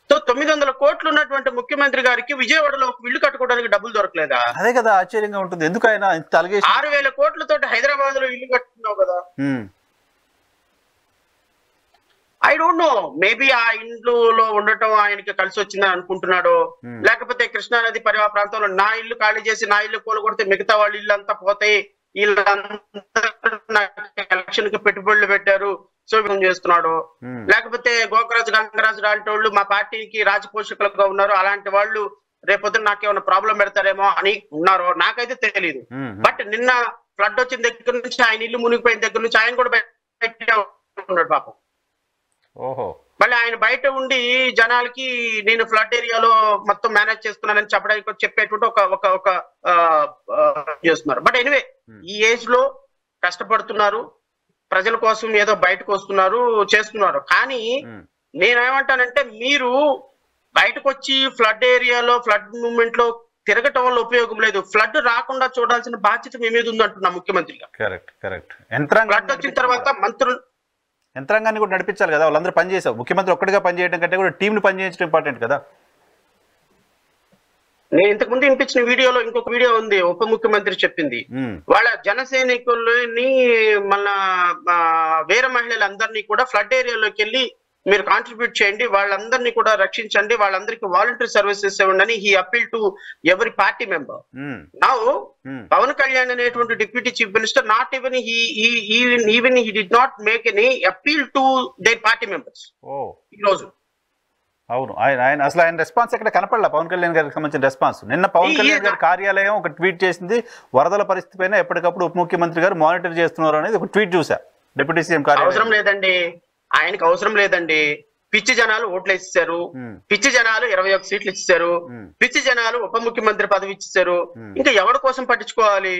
సో 900 కోట్లు ఉన్నటువంటి ముఖ్యమంత్రి గారికి విజయవాడలో ఒక ఇల్లు కట్టుకోవడానికి డబ్బులు దొరకలేదా? అదే కదా ఆశ్చర్యంగా ఉంటుంది. ఎందుకు ఆయన 6,000 కోట్లతో హైదరాబాద్ లో ఇల్లు కట్టుకున్నావు కదా. ఐ డోంట్ నో, మేబీ ఆ ఇంట్లో ఉండటం ఆయనకి కలిసి వచ్చిందని అనుకుంటున్నాడో, లేకపోతే కృష్ణానది పరివాహ ప్రాంతంలో నా ఇల్లు ఖాళీ చేసి నా ఇల్లు కూలగొడితే మిగతా వాళ్ళ ఇల్లు అంతా పోతాయి, వీళ్ళంతా ఎలక్షన్ కి పెట్టుబడులు పెట్టారు, చేస్తున్నాడు, లేకపోతే గోకరాజు గంగరాజు లాంటి వాళ్ళు మా పార్టీకి రాజపోషకులుగా ఉన్నారు, అలాంటి వాళ్ళు రేపొద్దున నాకేమైనా ప్రాబ్లం పెడతారేమో అని ఉన్నారో నాకైతే తెలియదు. బట్ నిన్న ఫ్లడ్ వచ్చిన దగ్గర నుంచి ఆయన ఇల్లు మునిగిపోయిన దగ్గర నుంచి ఆయన కూడా బయట ఉన్నాడు పాపం. మళ్ళీ ఆయన బయట ఉండి జనాలకి నేను ఫ్లడ్ ఏరియాలో మొత్తం మేనేజ్ చేస్తున్నానని చెప్పడానికి చెప్పేటువంటి ఒక చేస్తున్నారు. బట్ ఎనివే ఈ ఏజ్ లో కష్టపడుతున్నారు, ప్రజల కోసం ఏదో బయటకు వస్తున్నారు, చేస్తున్నారు. కానీ నేనేమంటానంటే మీరు బయటకు వచ్చి ఫ్లడ్ ఏరియాలో ఫ్లడ్ మూవ్మెంట్ లో తిరగటం వల్ల ఉపయోగం లేదు, ఫ్లడ్ రాకుండా చూడాల్సిన బాధ్యత మీ మీద ఉంది అంటున్నా ముఖ్యమంత్రిగా. ఫ్లడ్ వచ్చిన తర్వాత మంత్రులు యంత్రాంగాన్ని కూడా నడిపించాలి కదా, వాళ్ళందరూ పనిచేసావు. ముఖ్యమంత్రి ఒక్కడిగా పనిచేయడం కంటే కూడా టీంని పనిచేయడం ఇంపార్టెంట్ కదా. నేను ఇంతకుముందు వినిపించిన వీడియోలో ఇంకొక వీడియో ఉంది, ఉప ముఖ్యమంత్రి చెప్పింది వాళ్ళ జన సైనికుల్ని మళ్ళా వేరే మహిళలందరినీ కూడా ఫ్లడ్ ఏరియాలోకి వెళ్ళి మీరు కాంట్రిబ్యూట్ చేయండి, వాళ్ళందరినీ కూడా రక్షించండి, వాళ్ళందరికీ వాలంటరీ సర్వీసెస్ ఇవ్వండి అని he appeal to every party member. Now Pawan Kalyan అనేటువంటి deputy chief minister not even even he did not make any appeal to their party members ఈ రోజు. అవును, ఆయన అసలు ఆయన రెస్పాన్స్ ఎక్కడ కనపడలే. పవన్ కళ్యాణ్ గారికి సంబంధించిన రెస్పాన్స్ నిన్న పవన్ కళ్యాణ్ గారి కార్యాలయం ఒక ట్వీట్ చేసింది, వరదల పరిస్థితి పైన ఎప్పటికప్పుడు ఉప ముఖ్యమంత్రి గారు మానిటర్ చేస్తున్నారు అనేది ఒక ట్వీట్ చూసా. డిప్యూటీ సీఎం కార్యాలయం అవసరం లేదండి, ఆయనకు అవసరం లేదండి. పిచ్చి జనాలు ఓట్లు వేసేసారు, పిచ్చి జనాలు 21 సీట్లు ఇచ్చారు, పిచ్చి జనాలు ఉప ముఖ్యమంత్రి పదవి ఇచ్చారు, ఇంకా ఎవరి కోసం పట్టించుకోవాలి?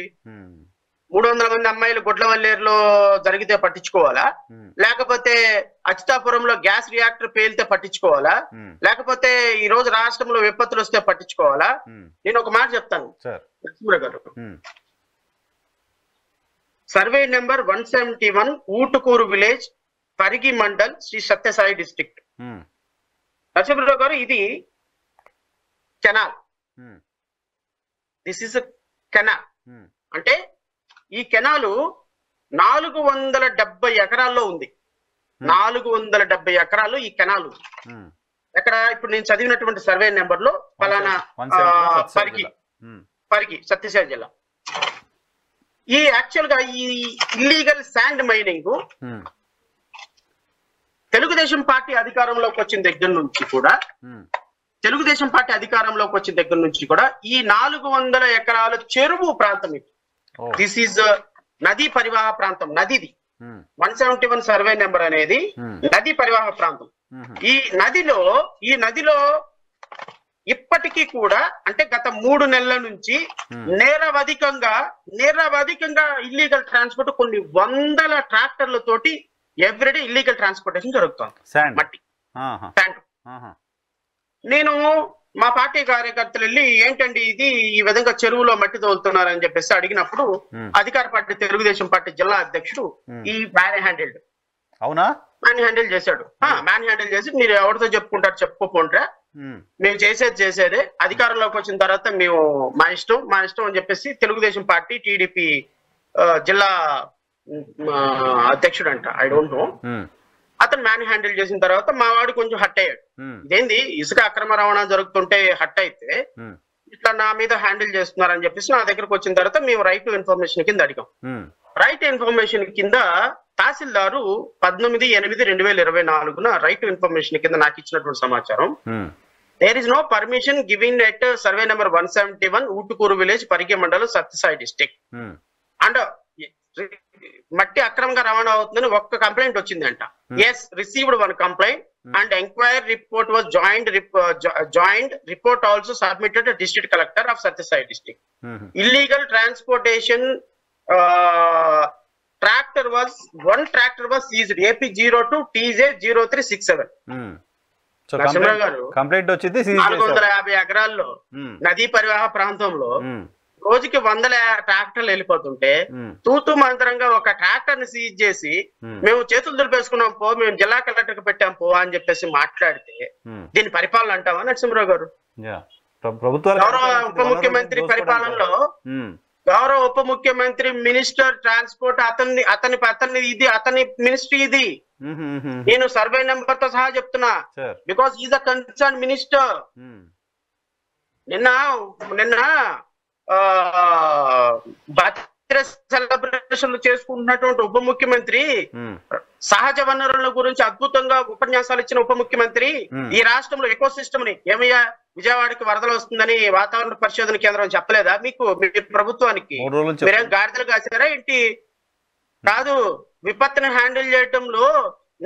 300 మంది అమ్మాయిలు గుడ్లవల్లేరులో జరిగితే పట్టించుకోవాలా, లేకపోతే అచ్యుతాపురంలో గ్యాస్ రియాక్టర్ పేలితే పట్టించుకోవాలా, లేకపోతే ఈ రోజు రాష్ట్రంలో విపత్తులు వస్తే పట్టించుకోవాలా? నేను ఒక మాట చెప్తాను గారు, survey number 171 Utukuru village, Parigi mandal, Shri Sathyasai district. Narasimharao గారు ఇది కెనాల్, దిస్ ఇస్ కెనాల్. అంటే ఈ కెనాలు 470 ఎకరాల్లో ఉంది. 470 ఎకరాలు ఈ కెనాలు. ఎక్కడ ఇప్పుడు నేను చదివినటువంటి సర్వే నెంబర్ లో ఫలానా పరిగి సత్యసాయి జిల్లా. ఈ యాక్చువల్ గా ఈ illegal sand mining Telugu Desam party అధికారంలోకి వచ్చిన దగ్గర నుంచి కూడా ఈ 400 ఎకరాల చెరువు ప్రాంతం ఇది. దిస్ ఈజ్ నదీ పరివాహ ప్రాంతం, నదిది 171 సర్వే నెంబర్ అనేది నదీ పరివాహ ప్రాంతం. ఈ నదిలో ఇప్పటికీ కూడా అంటే గత 3 నెలల నుంచి నేరవధికంగా ఇల్లీగల్ ట్రాన్స్పోర్ట్ కొన్ని వందల ట్రాక్టర్లతోటి ఎవ్రీడే ఇల్లీగల్ ట్రాన్స్పోర్టేషన్ జరుగుతుంది. మట్టి శాండ్. నేను మా పార్టీ కార్యకర్తలు వెళ్ళి ఏంటండి ఇది ఈ విధంగా చెరువులో మట్టి తోలుతున్నారని చెప్పేసి అడిగినప్పుడు అధికార పార్టీ తెలుగుదేశం పార్టీ జిల్లా అధ్యక్షుడు ఈ మ్యాన్ హ్యాండిల్ చేశాడు. మ్యాన్ హ్యాండిల్ చేసి మీరు ఎవరితో చెప్పుకుంటారు చెప్పుకోపోండ్రా, మేము చేసేదే, అధికారంలోకి వచ్చిన తర్వాత మేము మా ఇష్టం అని చెప్పేసి తెలుగుదేశం పార్టీ టీడీపీ జిల్లా అధ్యక్షుడు అంట, ఐ డోంట్ నో. అతను మ్యాన్ హ్యాండిల్ చేసిన తర్వాత మా వాడు కొంచెం హట్ అయ్యాడు. ఇదేంది ఇసుక అక్రమ రవాణా జరుగుతుంటే హట్ అయితే ఇట్లా నా మీద హ్యాండిల్ చేస్తున్నారని చెప్పేసి నా దగ్గరకు వచ్చిన తర్వాత మేము రైట్ టు ఇన్ఫర్మేషన్ కింద అడిగాం. రైట్ ఇన్ఫర్మేషన్ కింద తహసీల్దారు 18/8/2024 రైట్ టు ఇన్ఫర్మేషన్ కింద నాకు ఇచ్చినటువంటి సమాచారం, there is no permission giving at survey number 171 Utukuru village, Parigi మండలం, సత్యసాయి డిస్ట్రిక్ట్. అండ్ మట్టి అక్రమంగా రవాణా అవుతుందని ఒక్క కంప్లైంట్ వచ్చిందంట. Yes, received 1 complaint and enquiry report was joint report also submitted district collector of Sathyasai district. Illegal transportation one tractor was seized, AP02 TJ0367. Complaint వచ్చింది 450 ఎకరాల్లో నదీ పరివాహ ప్రాంతంలో రోజుకి 100 ట్రాక్టర్లు వెళ్ళిపోతుంటే తూతూ మంత్రంగా ఒక ట్రాక్టర్ ని సీజ్ చేసి మేము చేతులు దులిపేసుకున్నాం పో, మేము జిల్లా కలెక్టర్ కి పెట్టాం పో అని చెప్పేసి మాట్లాడితే దీని పరిపాలన అంటావా నరసింహరావు గారు? గౌరవ ఉప ముఖ్యమంత్రి పరిపాలనలో గౌరవ ఉప ముఖ్యమంత్రి మినిస్టర్ ట్రాన్స్పోర్ట్ అతని మినిస్ట్రీ ఇది. నేను సర్వే నెంబర్ తో సహా చెప్తున్నా, because is a concern minister. నిన్న బర్త్డే సెలబ్రేషన్లు చేసుకుంటున్నటువంటి ఉప ముఖ్యమంత్రి, సహజ వనరుల గురించి అద్భుతంగా ఉపన్యాసాలు ఇచ్చిన ఉప ముఖ్యమంత్రి ఈ రాష్ట్రంలో ఎకో సిస్టమ్ ని ఏమయ్యా విజయవాడకి వరదలు వస్తుందని వాతావరణ పరిశోధన కేంద్రం చెప్పలేదా మీకు? మీ ప్రభుత్వానికి మీరేం గాడిదలు కాసారా ఏంటి? కాదు, విపత్తుని హ్యాండిల్ చేయడంలో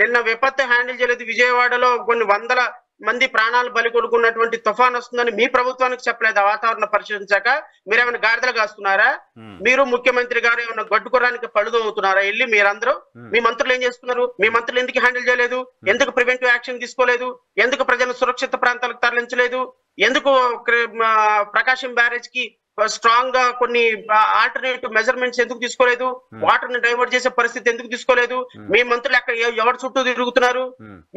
నిన్న విపత్తు హ్యాండిల్ చేయలేదు. విజయవాడలో కొన్ని వందల మంది ప్రాణాలు బలి కొడుకున్నటువంటి తుఫాన్ వస్తుందని మీ ప్రభుత్వానికి చెప్పలేదు వాతావరణ పరిశోధించాక? మీరేమైనా గాడిదలు కాస్తున్నారా? మీరు ముఖ్యమంత్రి గారు ఏమైనా గడ్డుకోవడానికి పழுదు అవుతున్నారా? వెళ్ళి మీరందరూ మీ మంత్రులు ఏం చేస్తున్నారు? మీ మంత్రులు ఎందుకు హ్యాండిల్ చేయలేదు? ఎందుకు ప్రివెంటివ్ యాక్షన్ తీసుకోలేదు? ఎందుకు ప్రజలను సురక్షిత ప్రాంతాలకు తరలించలేదు? ఎందుకు ప్రకాశం బ్యారేజ్ కి స్ట్రాంగ్ గా కొన్ని ఆల్టర్నేటివ్ మెజర్మెంట్స్ ఎందుకు తీసుకోలేదు? వాటర్ ని డైవర్ట్ చేసే పరిస్థితి ఎందుకు తీసుకోలేదు? మీ మంత్రులు ఎక్కడ ఎవరి చుట్టూ తిరుగుతున్నారు?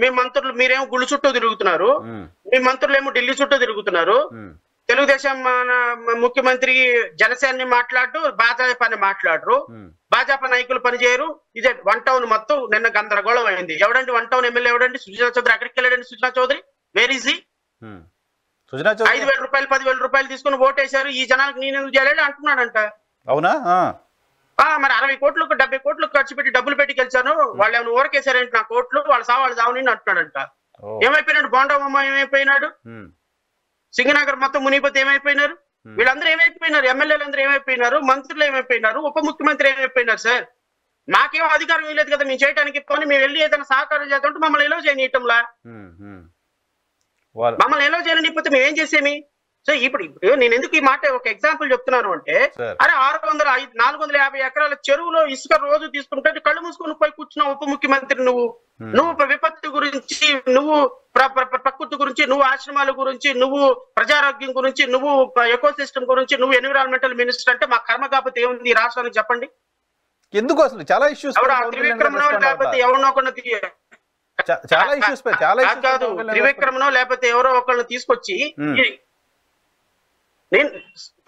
మీ మంత్రులు మీరేమో గుళ్ళు చుట్టూ తిరుగుతున్నారు, మీ మంత్రులు ఏమో ఢిల్లీ చుట్టూ తిరుగుతున్నారు. తెలుగుదేశం ముఖ్యమంత్రి జనసేనని మాట్లాడు, భాజపాని మాట్లాడరు, భాజపా నాయకులు పనిచేయరు. ఇదే 1 టౌన్ మొత్తం నిన్న గందరగోళం అయింది. ఎవడండి 1 టౌన్ ఎమ్మెల్యే? ఎవడండి? సుజనా చౌదరి. అక్కడికి వెళ్ళాడండి సుజనా చౌదరి? వేర్ ఈజ్ హి? 5,000 రూపాయలు 10,000 రూపాయలు తీసుకుని ఓటేశారు, ఈ జనాలకు నేను ఎందుకు చేయలేదు అంటున్నాడంట. అవునా? మరి 60 కోట్లు 70 కోట్లు ఖర్చు పెట్టి డబ్బులు పెట్టి గెలిచాను, వాళ్ళు ఏమైనా ఊరకేశారంటే నా కోట్లు, వాళ్ళు సావని అంటున్నాడంట. ఏమైపోయినాడు? బోండమ్మ ఏమైపోయినాడు? సింగనగర్ మొత్తం మునిగిపోతే ఏమైపోయినారు? వీళ్ళందరూ ఏమైపోయినారు? ఎమ్మెల్యేలు అందరూ ఏమైపోయినారు? మంత్రులు ఏమైపోయినారు? ఉప ముఖ్యమంత్రి ఏమైపోయినారు? సార్ మాకేమో అధికారం లేదు కదా మేము చేయడానికి. పోనీ మేము వెళ్ళి ఏదైనా సహకారం చేద్దామంటే మమ్మల్ని ఎలా చేయనీయటంలా? మమ్మల్ని ఎలా చేయలేకపోతే మేము ఏం చేసేమి? సో ఇప్పుడు నేను ఎందుకు ఈ మాట ఒక ఎగ్జాంపుల్ చెప్తున్నాను అంటే, అరే 450 ఎకరాల చెరువులో ఇసుక రోజు తీసుకుంటే కళ్ళు మూసుకొని పోయి కూర్చున్న ఉప ముఖ్యమంత్రి నువ్వు విపత్తు గురించి, నువ్వు ప్రకృతి గురించి, నువ్వు ఆశ్రమాల గురించి, నువ్వు ప్రజారోగ్యం గురించి, నువ్వు ఎకో సిస్టమ్ గురించి, నువ్వు ఎన్విరాన్మెంటల్ మినిస్టర్ అంటే మా కర్మ కాకపోతే ఏముంది ఈ రాష్ట్రానికి చెప్పండి? ఎందుకు అసలు చాలా ఇష్యూస్ త్రివిక్రమనో లేకపోతే ఎవరినో ఒకరిని కాదు, త్రివిక్రమనో లేకపోతే ఎవరో ఒకళ్ళని తీసుకొచ్చి, నేను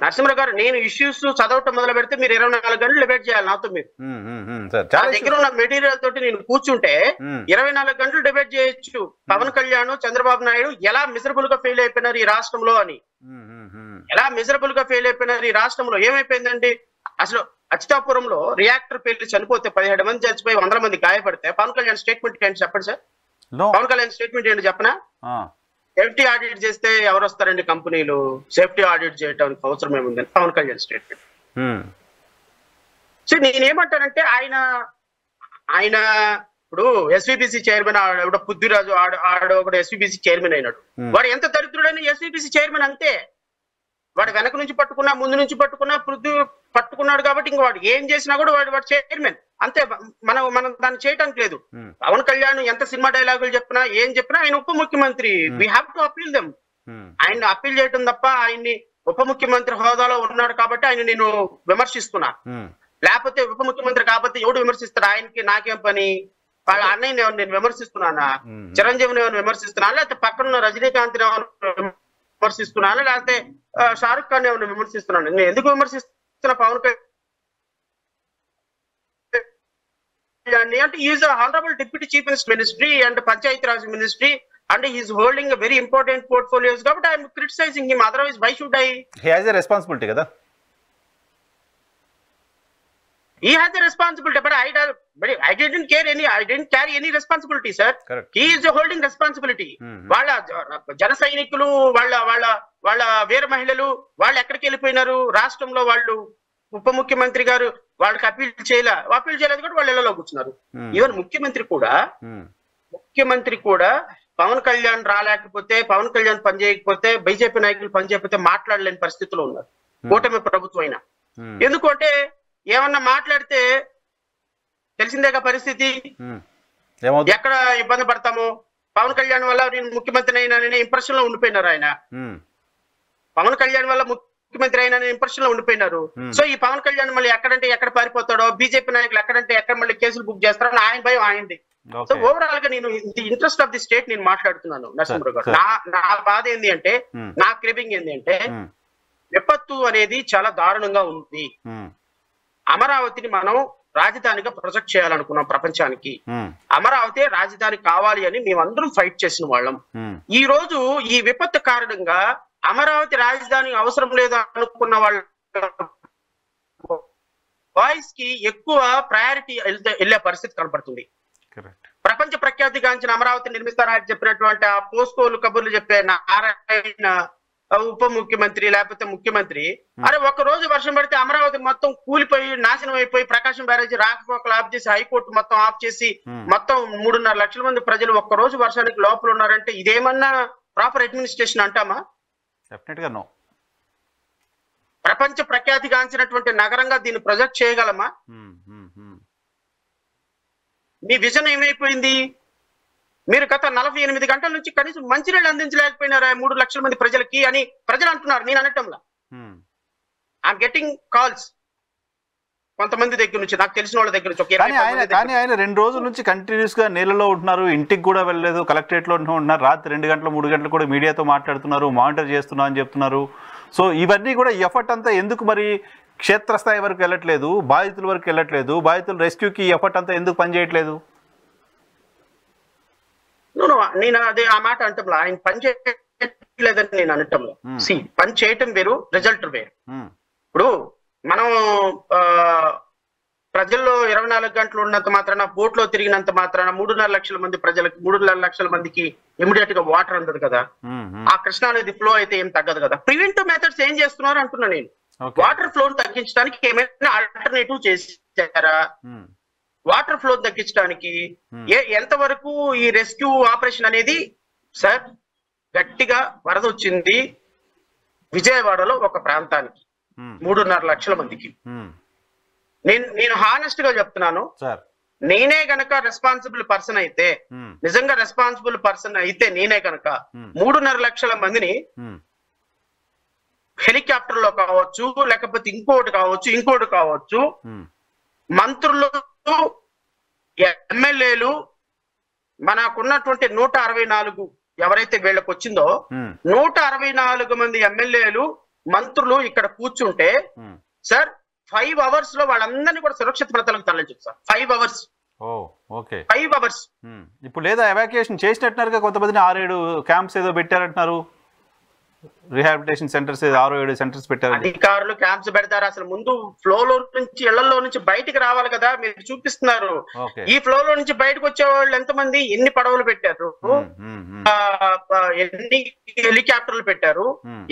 నరసింహరావు గారు నేను ఇష్యూస్ చదవటం మొదలు పెడితే మీరు 24 గంటలు డిబేట్ చేయాలి నాతో. మీరు నా దగ్గర ఉన్న మెటీరియల్ తోటి నేను కూర్చుంటే 24 గంటలు డిబేట్ చేయొచ్చు. పవన్ కళ్యాణ్, చంద్రబాబు నాయుడు ఎలా మిజరబుల్ గా ఫెయిల్ అయిపోయినారు ఈ రాష్ట్రంలో అని, ఎలా మిజరబుల్ గా ఫెయిల్ అయిపోయినారు ఈ రాష్ట్రంలో. ఏమైపోయిందండి అసలు? అచ్యుతాపురంలో రియాక్టర్ పేర్లు చనిపోతే 17 మంది చచ్చిపోయి 100 మంది గాయపడితే పవన్ కళ్యాణ్ స్టేట్మెంట్ ఏంటి చెప్పండి సార్? పవన్ కళ్యాణ్ స్టేట్మెంట్ ఏంటి చెప్పనా? సేఫ్టీ ఆడిట్ చేస్తే ఎవరు వస్తారండి కంపెనీలు? సేఫ్టీ ఆడిట్ చేయడానికి అవసరం ఏముందని పవన్ కళ్యాణ్ స్టేట్మెంట్. సో నేనేమంటానంటే ఆయన ఇప్పుడు ఎస్విబిసి చైర్మన్ ఆవిడ పుద్దిరాజు ఆడ ఒకడు ఎస్విబిసి చైర్మన్ అయినాడు. వాడు ఎంత దరిద్రుడైనా ఎస్విబిసి చైర్మన్ అంతే. వాడు వెనక నుంచి పట్టుకున్నా ముందు నుంచి పట్టుకున్నా పట్టుకున్నాడు కాబట్టి ఇంక వాడు ఏం చేసినా కూడా వాడు చైర్మన్ అంతే. మనం దాన్ని చేయటానికి లేదు. పవన్ కళ్యాణ్ ఎంత సినిమా డైలాగులు చెప్పినా ఏం చెప్పినా ఆయన ఉప ముఖ్యమంత్రి. We have to appeal them. ఆయన్ని అప్పీల్ చేయటం తప్ప ఆయన్ని ఉప ముఖ్యమంత్రి హోదాలో ఉన్నాడు కాబట్టి ఆయన నేను విమర్శిస్తున్నా. లేకపోతే ఉప ముఖ్యమంత్రి కాబట్టి ఎవడు విమర్శిస్తాడు? ఆయనకి నాకేం పని? వాళ్ళ అన్నయ్యని ఏమైనా నేను విమర్శిస్తున్నానా? చిరంజీవిని ఏమైనా విమర్శిస్తున్నానా? లేకపోతే పక్కనున్న రజనీకాంత్ విమర్శిస్తున్నానా? లేకపోతే షారుఖ్ ఖాన్ ఏమైనా విమర్శిస్తున్నాను? నేను ఎందుకు విమర్శిస్తున్నా పవన్ కళ్యాణ్ అంటే? Is honourable deputy chief ministry and Panchayati Raj ministry and he is holding a very important portfolios కాబట్టి I am criticizing him. Otherwise why should I? He has a responsibility kada. He has a responsibility, but I didn't carry any responsibility, sir. Correct. He is holding responsibility. వాళ్ళ జన సైనికులు, వాళ్ళ వీర మహిళలు వాళ్ళు ఎక్కడికి వెళ్ళిపోయినారు? రాష్ట్రంలో వాళ్ళు ఉప ముఖ్యమంత్రి గారు వాళ్ళకి అప్పీల్ చేయలేదు కూడా వాళ్ళు ఇళ్లలో కూర్చున్నారు. ఈవెన్ ముఖ్యమంత్రి కూడా పవన్ కళ్యాణ్ రాలేకపోతే, పవన్ కళ్యాణ్ పనిచేయకపోతే, బీజేపీ నాయకులు పనిచేయకపోతే మాట్లాడలేని పరిస్థితిలో ఉన్నారు కూటమి ప్రభుత్వం అయినా. ఎందుకంటే ఏమన్నా మాట్లాడితే తెలిసిందేగా పరిస్థితి, ఎక్కడ ఇబ్బంది పడతామో. పవన్ కళ్యాణ్ వల్ల నేను ముఖ్యమంత్రి అయినా ఇంప్రెషన్ లో ఉండిపోయినారు ఆయన. పవన్ కళ్యాణ్ వల్ల ముఖ్యమంత్రి అయినా ఇంప్రెషన్ లో ఉండిపోయినారు. సో ఈ పవన్ కళ్యాణ్ మళ్ళీ ఎక్కడంటే ఎక్కడ పారిపోతాడో, బీజేపీ నాయకులు ఎక్కడంటే ఎక్కడ మళ్ళీ కేసులు బుక్ చేస్తారో ఆయన భయం ఆయనది. సో ఓవరాల్ గా నేను the interest of the state నేను మాట్లాడుతున్నాను నరసింహరావు గారు. నా బాధ ఏంది అంటే, నా క్రేవింగ్ ఏంది అంటే, విపత్తు అనేది చాలా దారుణంగా ఉంది. అమరావతిని మనం రాజధానిగా ప్రొజెక్ట్ చేయాలనుకున్నాం ప్రపంచానికి. అమరావతి రాజధాని కావాలి అని మేమందరం ఫైట్ చేసిన వాళ్ళం. ఈ రోజు ఈ విపత్తు కారణంగా అమరావతి రాజధాని అవసరం లేదు అనుకున్న వాళ్ళు వాయిస్ కి ఎక్కువ ప్రయారిటీ వెళ్ళే పరిస్థితి కనపడుతుంది. ప్రపంచ ప్రఖ్యాతిగాంచిన అమరావతి నిర్మిస్తారని చెప్పినటువంటి ఆ పోస్కోలు కబుర్లు చెప్పే నారాయణ ఉప ముఖ్యమంత్రి లేకపోతే ముఖ్యమంత్రి అరే ఒక రోజు వర్షం పడితే అమరావతి మొత్తం కూలిపోయి నాశనం అయిపోయి ప్రకాశం బ్యారేజీ రాకపోకలు ఆఫ్ చేసి హైకోర్టు మొత్తం ఆఫ్ చేసి మొత్తం 3.5 లక్షల మంది ప్రజలు ఒక్క రోజు వర్షానికి లోపల ఉన్నారంటే ఇదేమన్నా ప్రాపర్ అడ్మినిస్ట్రేషన్ అంటామా? డెఫినెట్ గా నో. ప్రపంచ ప్రఖ్యాతిగాంచినటువంటి నగరంగా దీన్ని ప్రొజెక్ట్ చేయగలమా? మీ విజన్ ఏమైపోయింది? మీరు గత 48 గంటల నుంచి కనీసం మంచినీళ్ళు అందించలేకపోయినారా 3 లక్షల మంది ప్రజలకి అని ప్రజలు అంటున్నారు. నేను అనటంలా, ఐఎమ్ గెటింగ్ కాల్స్ కొంతమంది దగ్గర నుంచి, నాకు తెలిసిన వాళ్ళ దగ్గర నుంచి. కానీ ఆయన 2 రోజుల నుంచి కంటిన్యూస్ గా నీళ్ళలో ఉంటున్నారు, ఇంటికి కూడా వెళ్ళలేదు, కలెక్టరేట్ లో ఉంటున్నారు, రాత్రి 2 గంటలు 3 గంటలు కూడా మీడియాతో మాట్లాడుతున్నారు, మానిటర్ చేస్తున్నా అని చెప్తున్నారు. సో ఇవన్నీ కూడా ఎఫర్ట్ అంతా ఎందుకు మరి క్షేత్రస్థాయి వరకు వెళ్ళట్లేదు, బాధితుల వరకు వెళ్ళట్లేదు, బాధితుల రెస్క్యూకి ఎఫర్ట్ అంతా ఎందుకు పనిచేయట్లేదు? నేను అదే ఆ మాట అంటంలా, ఆయన పని చేయట్లేదని నేను అనటంలో. పని చేయటం వేరు, రిజల్ట్ వేరు. ఇప్పుడు మనం ప్రజల్లో 24 గంటలు ఉన్నంత మాత్రాన, బోట్ లో తిరిగినంత మాత్రాన 3.5 లక్షల మంది ప్రజలకి 3.5 లక్షల మందికి ఇమీడియట్ గా వాటర్ అందదు కదా. ఆ కృష్ణా నది ఫ్లో అయితే ఏం తగ్గదు కదా. ప్రివెంటివ్ మెథడ్స్ ఏం చేస్తున్నారు అంటున్నా నేను. వాటర్ ఫ్లో తగ్గించడానికి ఏమైనా ఆల్టర్నేటివ్ చేశారా? వాటర్ ఫ్లో తగ్గించడానికి ఎంతవరకు ఈ రెస్క్యూ ఆపరేషన్ అనేది? సార్ గట్టిగా వరద వచ్చింది విజయవాడలో ఒక ప్రాంతానికి 3.5 లక్షల మందికి. నేను హానెస్ట్ గా చెప్తున్నాను, నేనే గనక రెస్పాన్సిబుల్ పర్సన్ అయితే, నిజంగా రెస్పాన్సిబుల్ పర్సన్ అయితే నేనే గనక 3.5 లక్షల మందిని హెలికాప్టర్ లో కావచ్చు, లేకపోతే ఇంకోటి కావచ్చు, మంత్రులు, ఎమ్మెల్యేలు, మనకున్నటువంటి 164 ఎవరైతే వీళ్ళకి వచ్చిందో 164 మంది ఎమ్మెల్యేలు, మంత్రులు ఇక్కడ కూర్చుంటే సార్ 5 అవర్స్ లో వాళ్ళందరినీ కూడా సురక్షిత ప్రాంతాలకు తరలించు సార్. 5 అవర్స్. 5 అవర్స్. ఇప్పుడు లేదా ఎవాక్యుయేషన్ చేసినట్టున్నారుగా, కొంతమందిని 6-7 క్యాంప్స్ ఏదో పెట్టారంటున్నారు, రిహాబిలిటేషన్ సెంటర్స్ 6-7 సెంటర్స్ పెట్టారు. అధికారులు క్యాంప్స్ పెడతారు. అసలు ముందు ఫ్లోలో నుంచి, ఇళ్లలో నుంచి బయటికి రావాలి కదా. మీరు చూపిస్తున్నారు ఈ ఫ్లోలో నుంచి బయటకు వచ్చే వాళ్ళు ఎంతమంది, ఎన్ని పడవలు పెట్టారు, ఎన్ని హెలికాప్టర్లు పెట్టారు,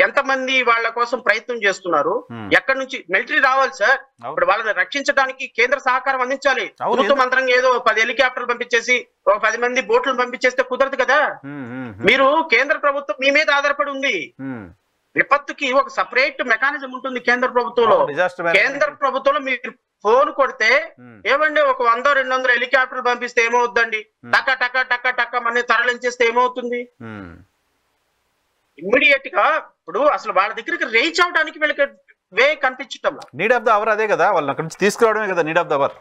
ఎంతమంది వాళ్ళ కోసం ప్రయత్నం చేస్తున్నారు, ఎక్కడి నుంచి మిలిటరీ రావాలి సార్. ఇప్పుడు వాళ్ళని రక్షించడానికి కేంద్ర సహకారం అందించాలి. ప్రభుత్వ మంత్రంగా ఏదో 10 హెలికాప్టర్లు పంపించేసి ఒక 10 మంది బోట్లు పంపించేస్తే కుదరదు కదా. మీరు కేంద్ర ప్రభుత్వం మీ మీద ఆధారపడి ఉంది. విపత్తుకి ఒక సపరేట్ మెకానిజం ఉంటుంది కేంద్ర ప్రభుత్వంలో. కేంద్ర ప్రభుత్వంలో మీరు ఫోన్ కొడితే ఏమండి ఒక 100-200 హెలికాప్టర్లు పంపిస్తే ఏమవుతుందండి, టక్క టక్క టక్క టక్క మన తరలించేస్తే ఏమవుతుంది? ఇమ్మీడియట్ గా ఇప్పుడు అసలు వాళ్ళ దగ్గరికి రీచ్ అవడానికి వీళ్ళకి వే కనిపించటం. నీడ్ ఆఫ్ ద అవర్ అదే కదా, వాళ్ళని అక్కడి నుంచి తీసుకురావడమే కదా నీడ్ ఆఫ్ ద అవర్.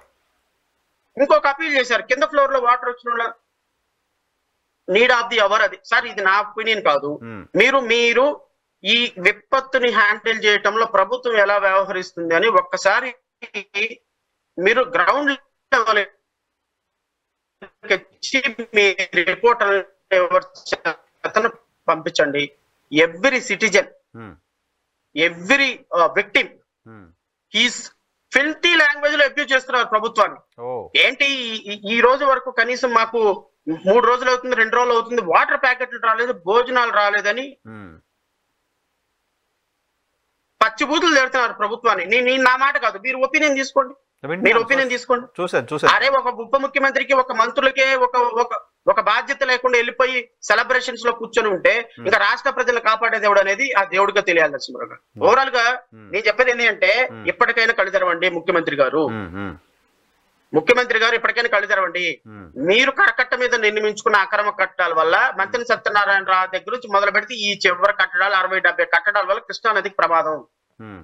ఇంకొక అపీల్ చేశారు, కింద ఫ్లోర్ లో వాటర్ వచ్చిన నీడ్ ఆఫ్ ది అవర్ అది. సార్ ఇది నా ఒపీనియన్ కాదు. మీరు ఈ విపత్తుని హ్యాండిల్ చేయటంలో ప్రభుత్వం ఎలా వ్యవహరిస్తుంది అని ఒక్కసారి మీరు గ్రౌండ్ లెవెల్ మీ రిపోర్ట్ పంపించండి. Every citizen, every victim he's filthy language లో అబ్యూజ్ చేస్తున్నారు ప్రభుత్వాన్ని. ఏంటి ఈ రోజు వరకు కనీసం మాకు 3 రోజులు అవుతుంది, 2 రోజులు అవుతుంది, వాటర్ ప్యాకెట్లు రాలేదు, భోజనాలు రాలేదని పచ్చిబూతులు తిడుతున్నారు ప్రభుత్వాన్ని. నేను నా మాట కాదు, మీరు ఒపీనియన్ తీసుకోండి, అరే ఒక ఉప ముఖ్యమంత్రికి, ఒక మంత్రులకే ఒక బాధ్యత లేకుండా వెళ్ళిపోయి సెలబ్రేషన్స్ లో కూర్చొని ఉంటే ఇంకా రాష్ట్ర ప్రజలను కాపాడే దేవుడు అనేది ఆ దేవుడిగా తెలియాలి. నరసింహరావు గారు, ఓవరాల్ గా నేను చెప్పేది ఏంటంటే ఇప్పటికైనా కళ్ళు తెరవండి ముఖ్యమంత్రి గారు ఇప్పటికైనా కళ్ళు తెరవండి. మీరు కరకట్ట మీద నిర్మించుకున్న అక్రమ కట్టడాల వల్ల మంత్రి సత్యనారాయణ రావు దగ్గర నుంచి మొదలు పెడితే ఈ చివరి కట్టడాలు 60-70 కట్టడాల వల్ల కృష్ణా నదికి ప్రమాదం,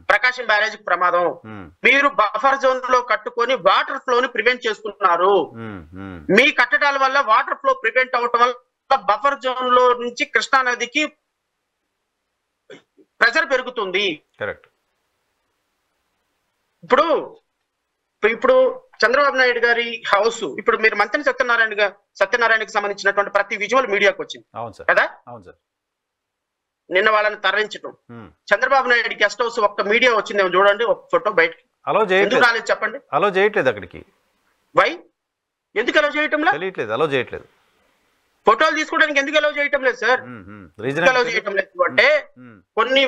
ప్రకాశం బ్యారేజీకి ప్రమాదం. మీరు బఫర్ జోన్ లో కట్టుకొని వాటర్ ఫ్లో ని ప్రివెంట్ చేసుకుంటున్నారు. మీ కట్టడాల వల్ల వాటర్ ఫ్లో ప్రివెంట్ అవటం వల్ల బఫర్ జోన్ లో నుంచి కృష్ణా నదికి ప్రెషర్ పెరుగుతుంది. ఇప్పుడు చంద్రబాబు నాయుడు గారి హౌస్, ఇప్పుడు మీరు మంత్రి సత్యనారాయణకి సంబంధించినటువంటి ప్రతి విజువల్ మీడియాకి వచ్చింది కదా. నిన్న వాళ్ళని తరలించడం, చంద్రబాబు నాయుడు గెస్ట్ హౌస్ ఒక్క మీడియా వచ్చిందేమో చూడండి, ఒక ఫోటో బయటకి అలో ఎందుకు చేయట్లేదు, రాలేదు చెప్పండి? అలో చేయట్లేదు అక్కడికి. వై? ఎందుకు అలౌ చేయటంలా? తెలియట్లేదు, అలో చేయట్లేదు. ఫోటోలు తీసుకోవడానికి ఎందుకు అలౌ చేయటం లేదు సార్? ఎందుకు అలౌ చేయటం లేదు అంటే కొన్ని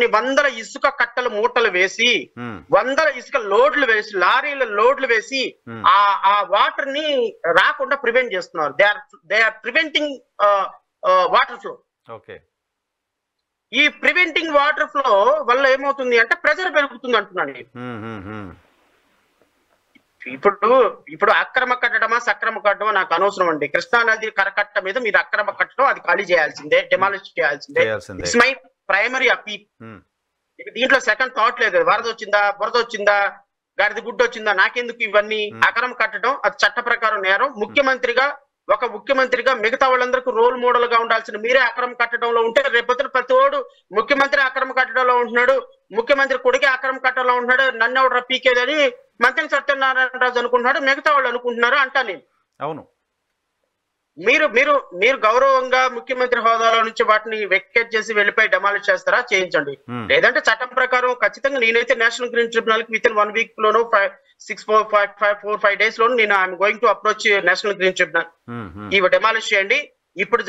వందల ఇసుక కట్టలు మూటలు వేసి, వందల ఇసుక లోడ్లు వేసి, లారీల లోడ్లు వేసి ఆ వాటర్ ని రాకుండా ప్రివెంట్ చేస్తున్నారు. They are preventing water flow. Okay. ఈ ప్రివెంటింగ్ వాటర్ ఫ్లో వల్ల ఏమవుతుంది అంటే ప్రెజర్ పెరుగుతుంది అంటున్నాను నేను. ఇప్పుడు అక్రమ కట్టడమా సక్రమ కట్టడమా నాకు అనవసరం అండి. కృష్ణా నది కరకట్ట మీద మీరు అక్రమ కట్టడం అది ఖాళీ చేయాల్సిందే, డెమాలిష్ చేయాల్సిందే. It's my primary appeal. దీంట్లో సెకండ్ థాట్ లేదు. వరద వచ్చిందా, బురద వచ్చిందా, గాడిద గుడ్డ వచ్చిందా, నాకెందుకు ఇవన్నీ. అక్రమ కట్టడం అది చట్ట ప్రకారం నేరం. ఒక ముఖ్యమంత్రిగా మిగతా వాళ్ళందరికీ రోల్ మోడల్ గా ఉండాల్సిన మీరే అక్రమ కట్టడంలో ఉంటే రేపొద్దున ప్రతి ఓడు ముఖ్యమంత్రి అక్రమ కట్టడంలో ఉంటున్నాడు, ముఖ్యమంత్రి కొడుకే అక్రమ కట్టడంలో ఉంటున్నాడు, నన్ను ఎవరు పీకేదని మంత్రి సత్యనారాయణ రాజు అనుకుంటున్నాడు, మిగతా వాళ్ళు అనుకుంటున్నారు అంటా నేను. అవును. మీరు గౌరవంగా ముఖ్యమంత్రి హోదాలో నుంచి వాటిని వెకేట్ చేసి వెళ్ళిపోయి డెమాలిష్ చేస్తారా? చేయించండి. లేదంటే చట్టం ప్రకారం ఖచ్చితంగా నేనైతే నేషనల్ గ్రీన్ ట్రిబ్యునల్ కి విత్ ఇన్ 1 week లోనూ 4-5 days లోను నేను I'm going to approach National Green tribunal. ఇవి డెమాలిష్ చేయండి. ఇప్పుడు